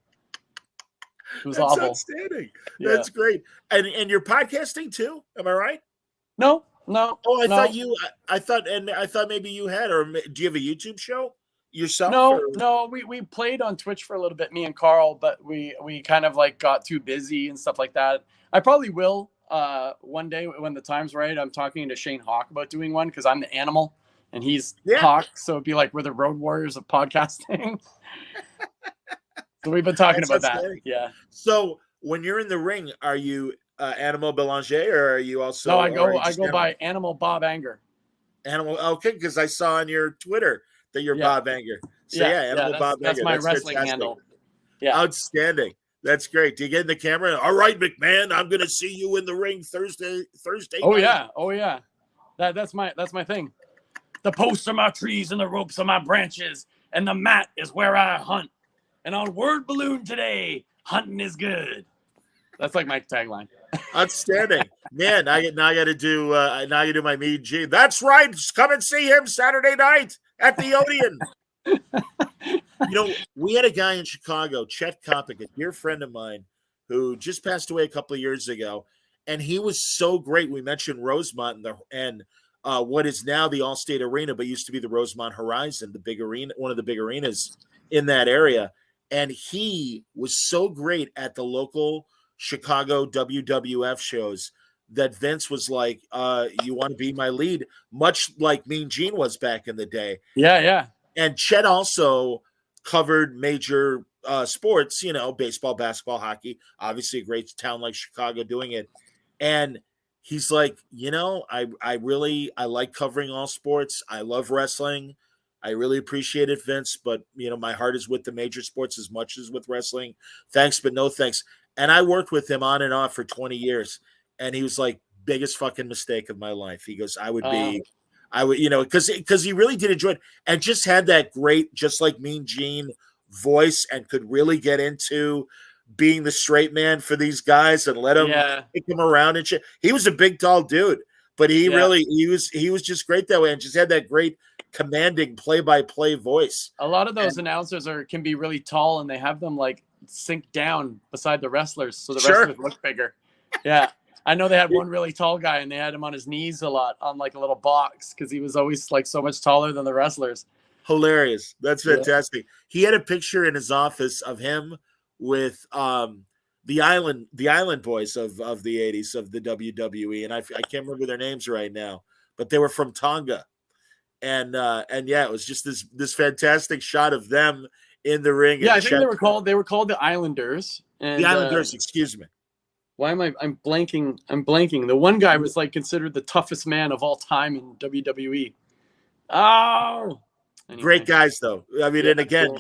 S3: It was awful.
S1: Outstanding. Yeah. That's great. And you're podcasting too? Am I right?
S3: No.
S1: Oh, I thought maybe you had, or do you have a YouTube show yourself?
S3: No. We played on Twitch for a little bit, me and Carl, but we kind of like got too busy and stuff like that. I probably will one day when the time's right. I'm talking to Shane Hawk about doing one because I'm the animal and he's Hawk. So it'd be like we're the road warriors of podcasting. So we've been talking about that.
S1: Scary.
S3: Yeah.
S1: So when you're in the ring, are you Animal Belanger or are you also?
S3: No, I go by Animal Bob Anger.
S1: Animal. Okay, because I saw on your Twitter that you're Bob Anger. So Animal Bob Anger.
S3: That's my wrestling handle. Yeah.
S1: Outstanding. That's great. Do you get in the camera? All right, McMahon, I'm going to see you in the ring Thursday.
S3: Oh
S1: night.
S3: yeah. That's my thing. The posts are my trees and the ropes are my branches, and the mat is where I hunt. And on Word Balloon today, hunting is good. That's like my tagline.
S1: Outstanding, man. Now I got to do my Mean Gene. That's right. Just come and see him Saturday night at the Odeon. We had a guy in Chicago, Chet Kopic, a dear friend of mine, who just passed away a couple of years ago, and he was so great. We mentioned Rosemont and what is now the Allstate Arena, but used to be the Rosemont Horizon, the big arena, one of the big arenas in that area. And he was so great at the local Chicago WWF shows that Vince was like, you want to be my lead, much like Mean Gene was back in the day.
S3: Yeah.
S1: And Chet also covered major sports, baseball, basketball, hockey, obviously a great town like Chicago doing it. And he's like, I like covering all sports. I love wrestling. I really appreciate it, Vince, but my heart is with the major sports as much as with wrestling. Thanks, but no thanks. And I worked with him on and off for 20 years. And he was like, biggest fucking mistake of my life. He goes, I would, because he really did enjoy it and just had that great, just like Mean Gene voice and could really get into being the straight man for these guys and let him pick him around and shit. He was a big, tall dude, but he was just great that way and just had that great commanding play-by-play voice.
S3: A lot of those announcers can be really tall and they have them like sink down beside the wrestlers so the wrestlers look bigger. Yeah. I know they had one really tall guy and they had him on his knees a lot on like a little box because he was always like so much taller than the wrestlers.
S1: Hilarious. That's fantastic. Yeah. He had a picture in his office of him with the Island Boys of the 80s of the WWE, and I can't remember their names right now, but they were from Tonga. And it was just this fantastic shot of them in the ring.
S3: Yeah, I think they were called the Islanders. And,
S1: the Islanders, excuse me.
S3: Why am I'm blanking. The one guy was like considered the toughest man of all time in WWE. Oh, anyway.
S1: Great guys though. I mean, and again,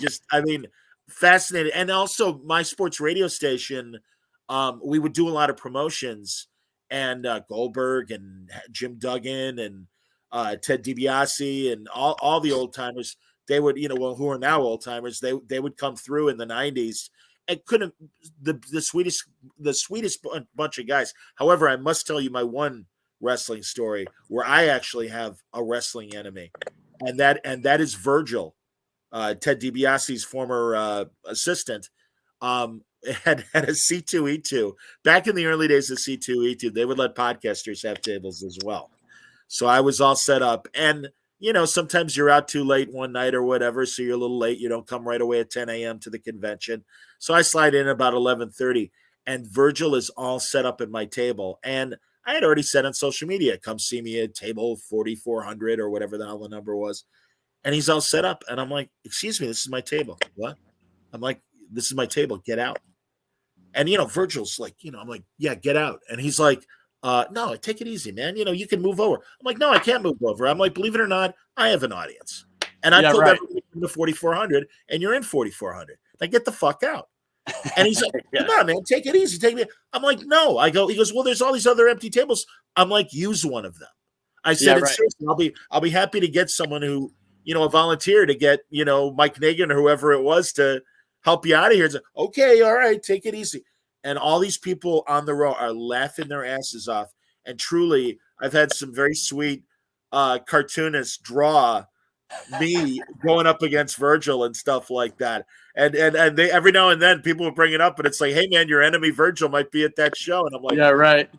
S1: fascinating. And also my sports radio station, we would do a lot of promotions, and Goldberg and Jim Duggan and Ted DiBiase and all the old timers, they would, who are now old timers, they would come through in the 90s. And couldn't the sweetest bunch of guys. However, I must tell you my one wrestling story where I actually have a wrestling enemy, and that is Virgil, Ted DiBiase's former assistant. Had a C2E2 back in the early days of C2E2. They would let podcasters have tables as well. So I was all set up, and sometimes you're out too late one night or whatever, so you're a little late. You don't come right away at 10 a.m. to the convention. So I slide in about 11:30, and Virgil is all set up at my table. And I had already said on social media, come see me at table 4400 or whatever the hell the number was. And he's all set up. And I'm like, excuse me, this is my table. What? I'm like, this is my table. Get out. And, Virgil's like, I'm like, yeah, get out. And he's like, no, take it easy, man. You can move over. I'm like, no, I can't move over. I'm like, believe it or not, I have an audience. And I told everybody to 4400 and you're in 4400. Like, get the fuck out. And he's like, come on, man, take it easy. Take me. I'm like, no. He goes, well, there's all these other empty tables. I'm like, use one of them. I said, seriously, I'll be happy to get someone who, a volunteer to get, Mike Nagan or whoever it was to help you out of here. It's like, okay, all right, take it easy. And all these people on the row are laughing their asses off. And truly, I've had some very sweet cartoonists draw me going up against Virgil and stuff like that. And they every now and then people will bring it up, and it's like, hey man, your enemy Virgil might be at that show. And I'm like,
S3: yeah, right.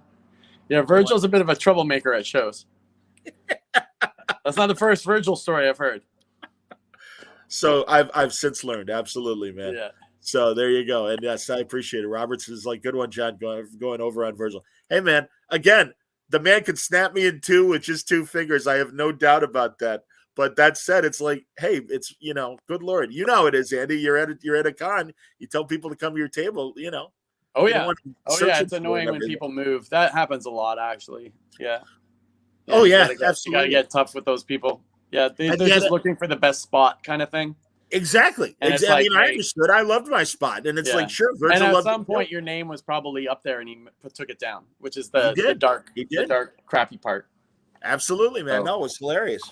S3: Yeah, Virgil's a bit of a troublemaker at shows. That's not the first Virgil story I've heard.
S1: So I've since learned, absolutely, man.
S3: Yeah.
S1: So there you go. And yes, I appreciate it. Roberts is like, good one, John, going over on Virgil. Hey, man, again, the man can snap me in two with just two fingers. I have no doubt about that. But that said, it's like, hey, it's, good Lord. You know how it is, Andy. You're at a con. You tell people to come to your table,
S3: Oh,
S1: You don't
S3: yeah.
S1: want to
S3: Oh,
S1: search
S3: yeah.
S1: it
S3: It's
S1: for
S3: annoying when
S1: everything.
S3: people move. That happens a lot, actually. Yeah.
S1: Oh,
S3: you
S1: yeah,
S3: gotta You got
S1: absolutely.
S3: to get tough with those people. Yeah. They're
S1: And yet,
S3: just looking for the best spot kind of thing.
S1: exactly.
S3: And it's
S1: I
S3: like,
S1: mean, I
S3: hey,
S1: understood. I loved my spot. And it's
S3: yeah.
S1: like, sure,
S3: And
S1: Virgil
S3: at
S1: loved
S3: some
S1: it.
S3: point, your name was probably up there, and he took it down, which is
S1: He
S3: the
S1: did.
S3: dark,
S1: He did.
S3: crappy part.
S1: Absolutely, man.
S3: So,
S1: No, it's hilarious.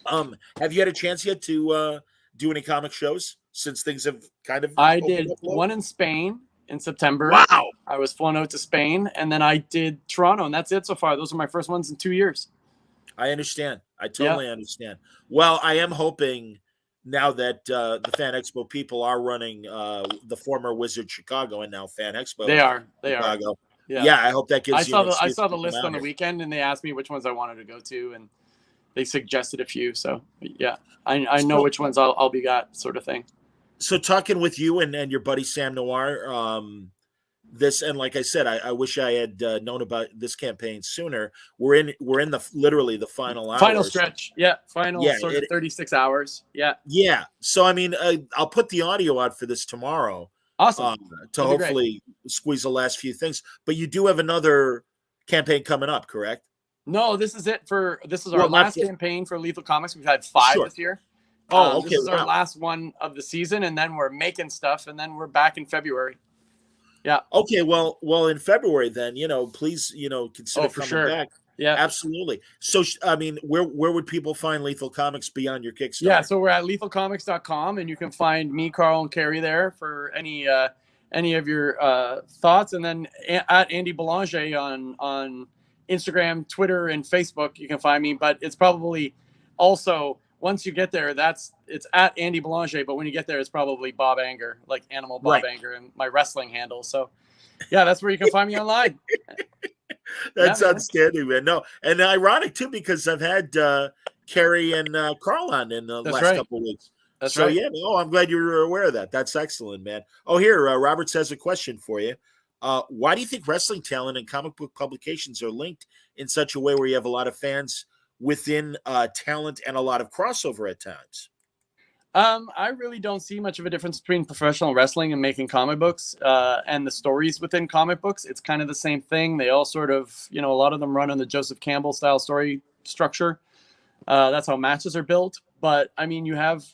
S1: Have you had a chance yet to do any comic shows since things have kind of
S3: I
S1: opened
S3: did
S1: up a little?
S3: one in Spain in September.
S1: Wow.
S3: I was flown out to Spain, and then I did Toronto, and that's it so far. Those are my first ones in 2 years.
S1: I understand. I totally understand. Well, I am hoping now that the Fan Expo people are running the former Wizard Chicago and now Fan Expo
S3: They are.
S1: Chicago.
S3: Yeah.
S1: Yeah, I hope that gives
S3: I
S1: you an
S3: saw
S1: excuse
S3: the
S1: to come
S3: list
S1: out
S3: on the
S1: here.
S3: weekend, and they asked me which ones I wanted to go to, and they suggested a few. So yeah, I know which ones I'll be got, sort of thing.
S1: So talking with you and your buddy Sam Noir, and like I said, I wish I had known about this campaign sooner. We're in the literally the final hours.
S3: Final stretch. Yeah.
S1: Yeah,
S3: Sort of 36 hours. Yeah.
S1: Yeah. So I mean, I'll put the audio out for this tomorrow.
S3: Awesome.
S1: To
S3: That'd be
S1: hopefully squeeze the last few things. But you do have another campaign coming up, correct?
S3: No, this is our last campaign for Lethal Comics. We've had 5 this year.
S1: Oh, okay.
S3: This is our last one of the season, and then we're making stuff, and then we're back in February. Yeah.
S1: Okay. Well, in February, then please, consider coming back.
S3: Yeah,
S1: absolutely. So, I mean, where would people find Lethal Comics beyond your Kickstarter?
S3: Yeah, so we're at lethalcomics.com, and you can find me, Carl, and Carrie there for any of your thoughts, and then at Andy Belanger on Instagram, Twitter, and Facebook, you can find me. But it's probably also, once you get there, it's at Andy Belanger, but when you get there, it's probably Bob Anger, like Animal Bob Anger, and my wrestling handle. So yeah, that's where you can find me online.
S1: That's outstanding, man. No, and ironic too, because I've had Carrie and Carl on in the last couple of weeks.
S3: That's
S1: so
S3: right.
S1: Yeah, no, I'm glad you were aware of that. That's excellent, man. Oh, here, Robert says a question for you. Why do you think wrestling talent and comic book publications are linked in such a way where you have a lot of fans within talent and a lot of crossover at times?
S3: I really don't see much of a difference between professional wrestling and making comic books and the stories within comic books. It's kind of the same thing. They all sort of, a lot of them run on the Joseph Campbell style story structure. That's how matches are built. But I mean, you have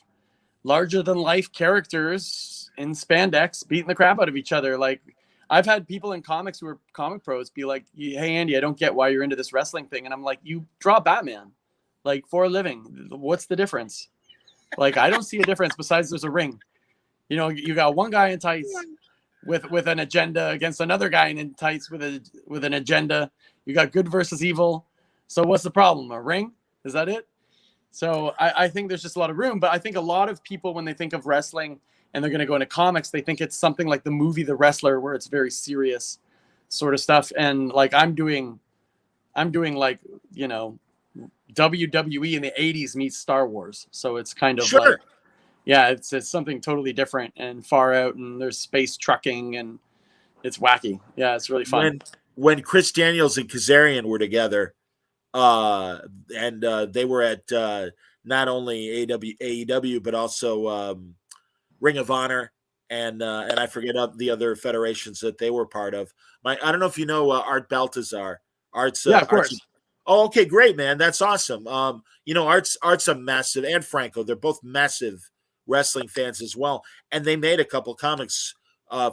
S3: larger than life characters in spandex beating the crap out of each other. Like, I've had people in comics who are comic pros be like, "Hey, Andy, I don't get why you're into this wrestling thing." And I'm like, "You draw Batman, like, for a living. What's the difference?" Like, I don't see a difference besides there's a ring. You got one guy in tights with an agenda against another guy in tights with an agenda. You got good versus evil. So what's the problem? A ring? Is that it? So I think there's just a lot of room. But I think a lot of people, when they think of wrestling and they're going to go into comics, they think it's something like the movie The Wrestler, where it's very serious sort of stuff. And like I'm doing like, WWE in the 80s meets Star Wars. So it's kind of like, yeah, it's something totally different and far out, and there's space trucking and it's wacky. Yeah, it's really fun.
S1: When Chris Daniels and Kazarian were together, and they were at not only AEW but also Ring of Honor and I forget the other federations that they were part of. I don't know if you know Art Baltazar. Art's
S3: of course.
S1: Oh, okay, great, man. That's awesome. Art's a massive, and Franco, they're both massive wrestling fans as well. And they made a couple comics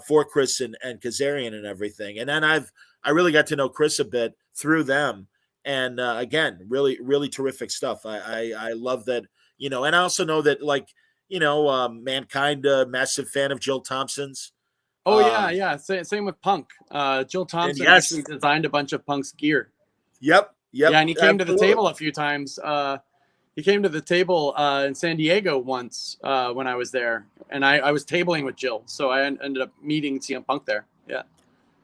S1: for Chris and Kazarian and everything. And then I really got to know Chris a bit through them. And again, really, really terrific stuff. I love that, and I also know that, like, Mankind, massive fan of Jill Thompson's.
S3: Oh, yeah. Same with Punk. Jill Thompson actually designed a bunch of Punk's gear.
S1: Yep.
S3: Yeah, and he came to the table a few times. He came to the table in San Diego once when I was there, and I was tabling with Jill, so I ended up meeting CM Punk there. Yeah,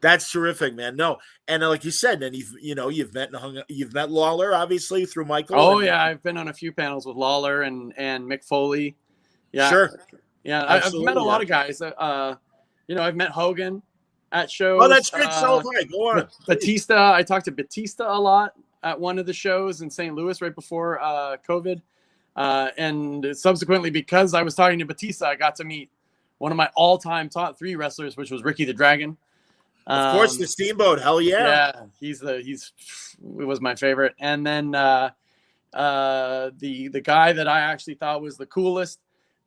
S1: that's terrific, man. No, and like you said, and you've met Lawler obviously through Michael.
S3: Oh yeah, I've been on a few panels with Lawler and Mick Foley. Yeah,
S1: sure.
S3: Yeah, I've met a
S1: Absolutely.
S3: lot of guys. I've met Hogan at
S1: Oh,
S3: shows.
S1: that's great. So hi. Go on.
S3: Batista. I talked to Batista a lot at one of the shows in St. Louis right before COVID. And subsequently, because I was talking to Batista, I got to meet one of my all-time top 3 wrestlers, which was Ricky the Dragon.
S1: Of course, the Steamboat. Hell yeah.
S3: Yeah, it was my favorite. And then the guy that I actually thought was the coolest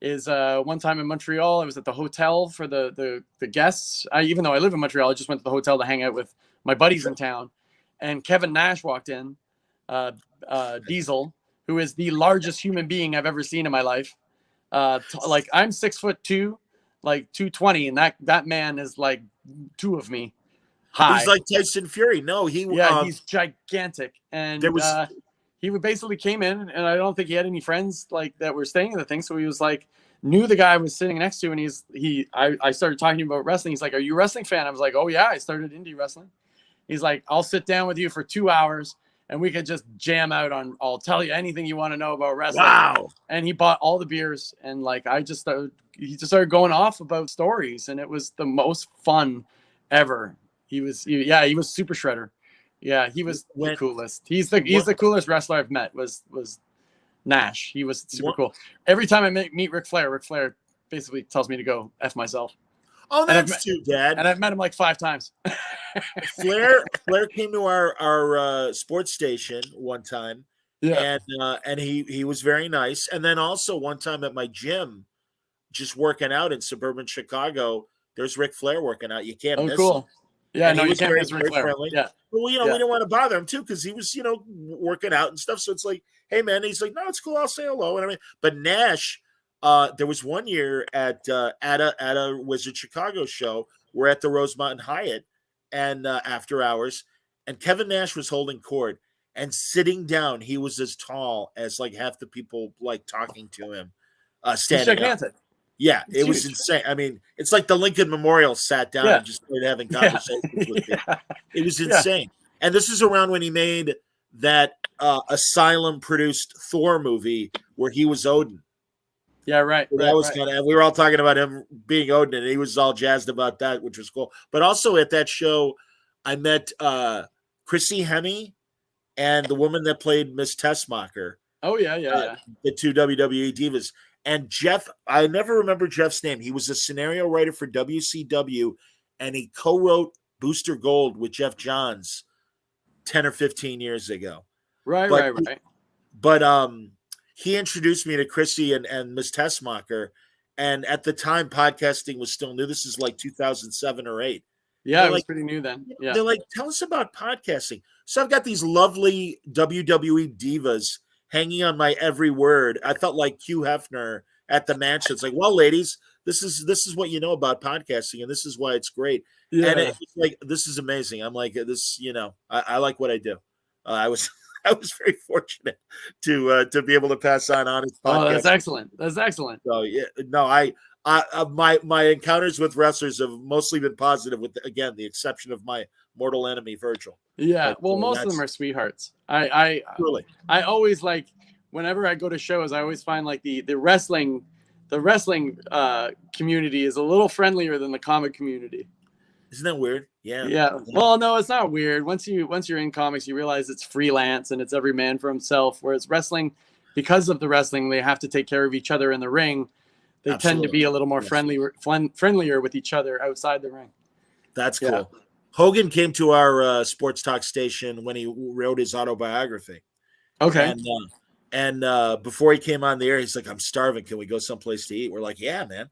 S3: is one time in Montreal. I was at the hotel for the guests. Even though I live in Montreal, I just went to the hotel to hang out with my buddies in town. And Kevin Nash walked in, Diesel, who is the largest human being I've ever seen in my life. Like I'm 6'2", like 220, and that man is like 2 of me high.
S1: He's like Tyson Fury. No,
S3: he's gigantic, and he would basically came in, and I don't think he had any friends like that were staying in the thing, so he was like knew the guy I was sitting next to, and I started talking to him about wrestling. He's like, "Are you a wrestling fan?" I was like, "Oh yeah, I started indie wrestling." He's like, "I'll sit down with you for 2 hours, and we could just jam out on. I'll tell you anything you want to know about wrestling."
S1: Wow!
S3: And he bought all the beers, and like he just started going off about stories, and it was the most fun ever. He was super shredder. Yeah, he was the coolest. He's the coolest wrestler I've met. Was Nash. He was super cool. Every time I meet Ric Flair basically tells me to go F myself.
S1: Oh, that's too bad.
S3: And I've met him like 5 times.
S1: Flair came to our sports station one time, and he was very nice. And then also one time at my gym, just working out in suburban Chicago, there's Ric Flair working out. You can't miss him.
S3: Yeah,
S1: and
S3: no,
S1: he
S3: you can't miss Ric Flair.
S1: Friendly.
S3: Yeah.
S1: Well, we didn't want to bother him too because he was, working out and stuff. So it's like, hey man, he's like, no, it's cool. I'll say hello. And but Nash, there was one year at a Wizard Chicago show. We're at the Rose Mountain Hyatt, and after hours, and Kevin Nash was holding court and sitting down. He was as tall as like half the people like talking to him, standing up. Yeah, it was insane. I mean, it's like the Lincoln Memorial sat down and just started having conversations with people. It was insane. And this is around when he made that Asylum-produced Thor movie where he was Odin.
S3: Yeah, right.
S1: So that was kind of. We were all talking about him being Odin, and he was all jazzed about that, which was cool. But also at that show, I met Chrissy Hemme and the woman that played Miss Tessmacher.
S3: Oh yeah.
S1: The 2 WWE divas. And Jeff, I never remember Jeff's name. He was a scenario writer for WCW, and he co-wrote Booster Gold with Jeff Johns 10 or 15 years ago.
S3: Right.
S1: But he introduced me to Chrissy and Miss Tessmacher, and at the time, podcasting was still new. This is like 2007 or 8.
S3: Yeah, it was pretty new then. Yeah.
S1: They're like, tell us about podcasting. So I've got these lovely WWE divas hanging on my every word. I felt like Hugh Hefner at the mansion. It's like, well, ladies, this is what you know about podcasting, and this is why it's great. Yeah. And it's like, this is amazing. I'm like, this, I like what I do. I was very fortunate to be able to pass on honest podcast.
S3: Oh, that's excellent. That's excellent.
S1: So yeah, no, my encounters with wrestlers have mostly been positive, with again the exception of my mortal enemy Virgil.
S3: Yeah, but, well, most of them are sweethearts. I always like whenever I go to shows, I always find like the wrestling community is a little friendlier than the comic community.
S1: Isn't that weird? Yeah.
S3: Yeah. Well, no, it's not weird. Once you're in comics, you realize it's freelance and it's every man for himself. Whereas wrestling, because of the wrestling, they have to take care of each other in the ring. They tend to be a little more friendlier with each other outside the ring.
S1: That's cool. Yeah. Hogan came to our sports talk station when he wrote his autobiography.
S3: Okay.
S1: And before he came on the air, he's like, I'm starving. Can we go someplace to eat? We're like, yeah, man.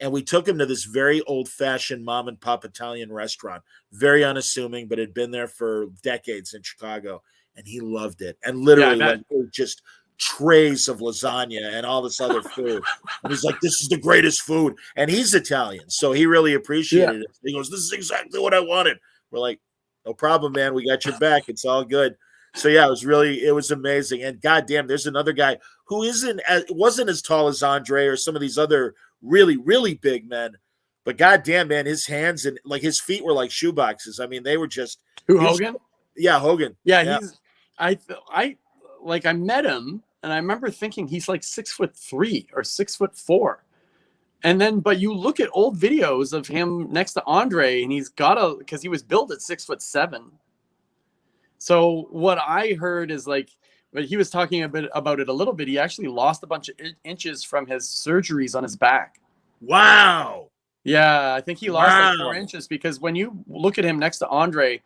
S1: And we took him to this very old-fashioned mom-and-pop Italian restaurant. Very unassuming, but had been there for decades in Chicago. And he loved it. And literally just trays of lasagna and all this other food. And he's like, this is the greatest food. And he's Italian, so he really appreciated it. He goes, this is exactly what I wanted. We're like, no problem, man. We got your back. It's all good. So yeah, it was amazing. And goddamn, there's another guy who wasn't as tall as Andre or some of these other really, really big men. But goddamn, man, his hands and like his feet were like shoeboxes. I mean, they were just
S3: Hogan?
S1: Yeah, Hogan.
S3: Yeah, I met him and I remember thinking he's like 6'3" or 6'4". And then, but you look at old videos of him next to Andre, and because he was built at 6'7". So what I heard is like, but he was talking a bit about it a little bit. He actually lost a bunch of inches from his surgeries on his back.
S1: Wow.
S3: Yeah, I think he lost like 4
S1: Wow.
S3: inches because when you look at him next to Andre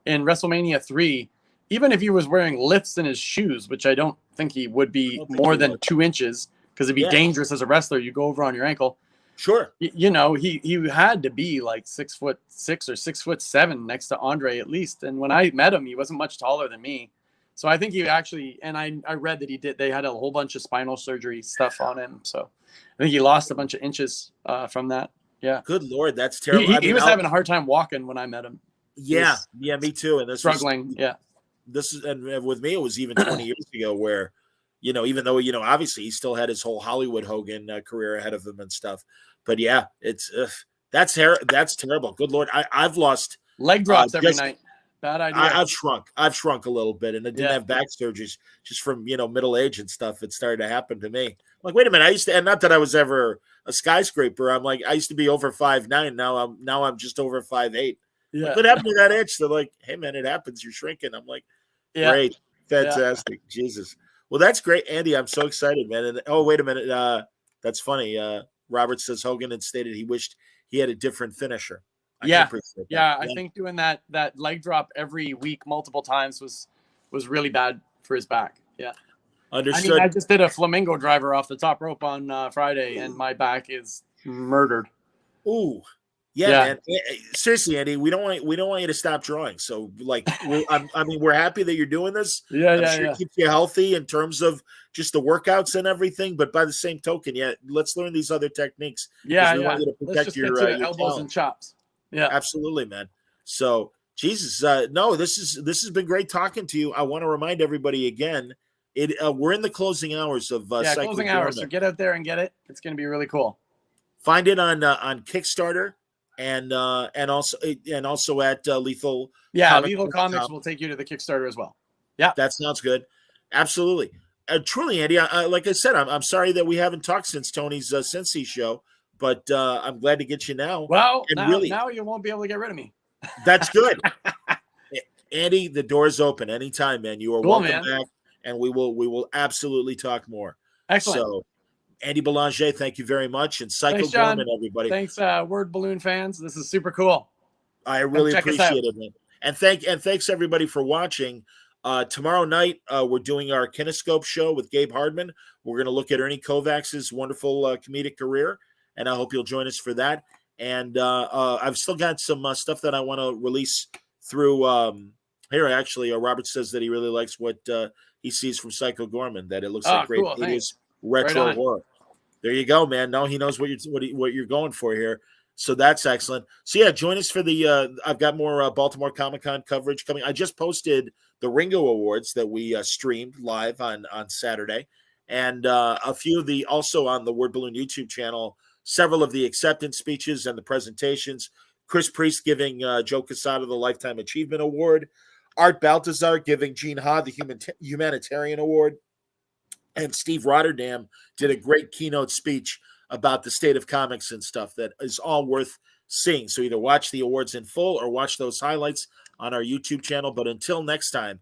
S3: in WrestleMania 3, even if he was wearing lifts in his shoes, which I don't think he would be
S1: don't think
S3: more
S1: he
S3: than
S1: would.
S3: 2 inches because it'd be
S1: Yeah.
S3: dangerous as a wrestler. You go over on your ankle.
S1: Sure.
S3: You know, he had to be like 6'6" or 6'7" next to Andre at least. And when I met him, he wasn't much taller than me. So I think he actually, and I read that they had a whole bunch of spinal surgery stuff on him. So I think he lost a bunch of inches from that. Yeah.
S1: Good Lord, that's terrible.
S3: He was having a hard time walking when I met him.
S1: Yeah, me too. And this
S3: Struggling.
S1: This is, and with me, it was even 20 years ago where, even though, obviously he still had his whole Hollywood Hogan career ahead of him and stuff. But yeah, that's terrible. Good Lord. I've lost
S3: leg drops every night. Bad idea.
S1: I've shrunk a little bit, and I didn't have back surgeries just from, middle age and stuff. It started to happen to me. I'm like, wait a minute. I used to, and not that I was ever a skyscraper. I'm like, I used to be over 5'9". Now I'm just over 5'8".
S3: Yeah.
S1: Like, what happened to that itch? They're like, hey man, it happens. You're shrinking. I'm like, great. Fantastic. Jesus. Well, that's great. Andy, I'm so excited, man. And oh, wait a minute. That's funny. Robert says Hogan had stated he wished he had a different finisher.
S3: I think doing that leg drop every week multiple times was really bad for his back. Yeah.
S1: Understood.
S3: I just did a flamingo driver off the top rope on Friday, and my back is murdered.
S1: Ooh. Yeah, man. Seriously, Andy, we don't want you to stop drawing. So, like, we're happy that you're doing this. I'm sure it keeps you healthy in terms of just the workouts and everything. But by the same token, let's learn these other techniques.
S3: We want you to protect
S1: let's just
S3: your elbows
S1: talent.
S3: and chops. Yeah,
S1: absolutely, man. So, Jesus, no, this has been great talking to you. I want to remind everybody again, we're in the closing hours of
S3: closing hours. So get out there and get it. It's going to be really cool.
S1: Find it on Kickstarter. And also at Lethal.
S3: Lethal Comics will take you to the Kickstarter as well. Yeah,
S1: that sounds good. Absolutely, truly, Andy. Like I said, I'm sorry that we haven't talked since Tony's Cincy show, but I'm glad to get you now.
S3: Well, now you won't be able to get rid of me.
S1: That's good, Andy. The door's open anytime, man. You are welcome back, and we will absolutely talk more.
S3: Excellent.
S1: So, Andy Belanger, thank you very much. And Psycho Goreman, everybody.
S3: Thanks, Word Balloon fans. This is super cool.
S1: I really appreciate it, man. And thanks everybody for watching. Tomorrow night, we're doing our Kinescope show with Gabe Hardman. We're going to look at Ernie Kovacs's wonderful comedic career, and I hope you'll join us for that. And I've still got some stuff that I want to release through here. Actually, Robert says that he really likes what he sees from Psycho Goreman. That it looks like great.
S3: Cool,
S1: it is retro horror. There you go, man. No, he knows what you're going for here. So that's excellent. So join us for the I've got more Baltimore Comic-Con coverage coming. I just posted the Ringo Awards that we streamed live on Saturday, and a few of the also on the Word Balloon YouTube channel, several of the acceptance speeches and the presentations. Chris Priest giving Joe Quesada the Lifetime Achievement Award, Art Baltazar giving Gene Ha the Humanitarian Award, and Steve Rotterdam did a great keynote speech about the state of comics and stuff that is all worth seeing. So either watch the awards in full or watch those highlights on our YouTube channel. But until next time,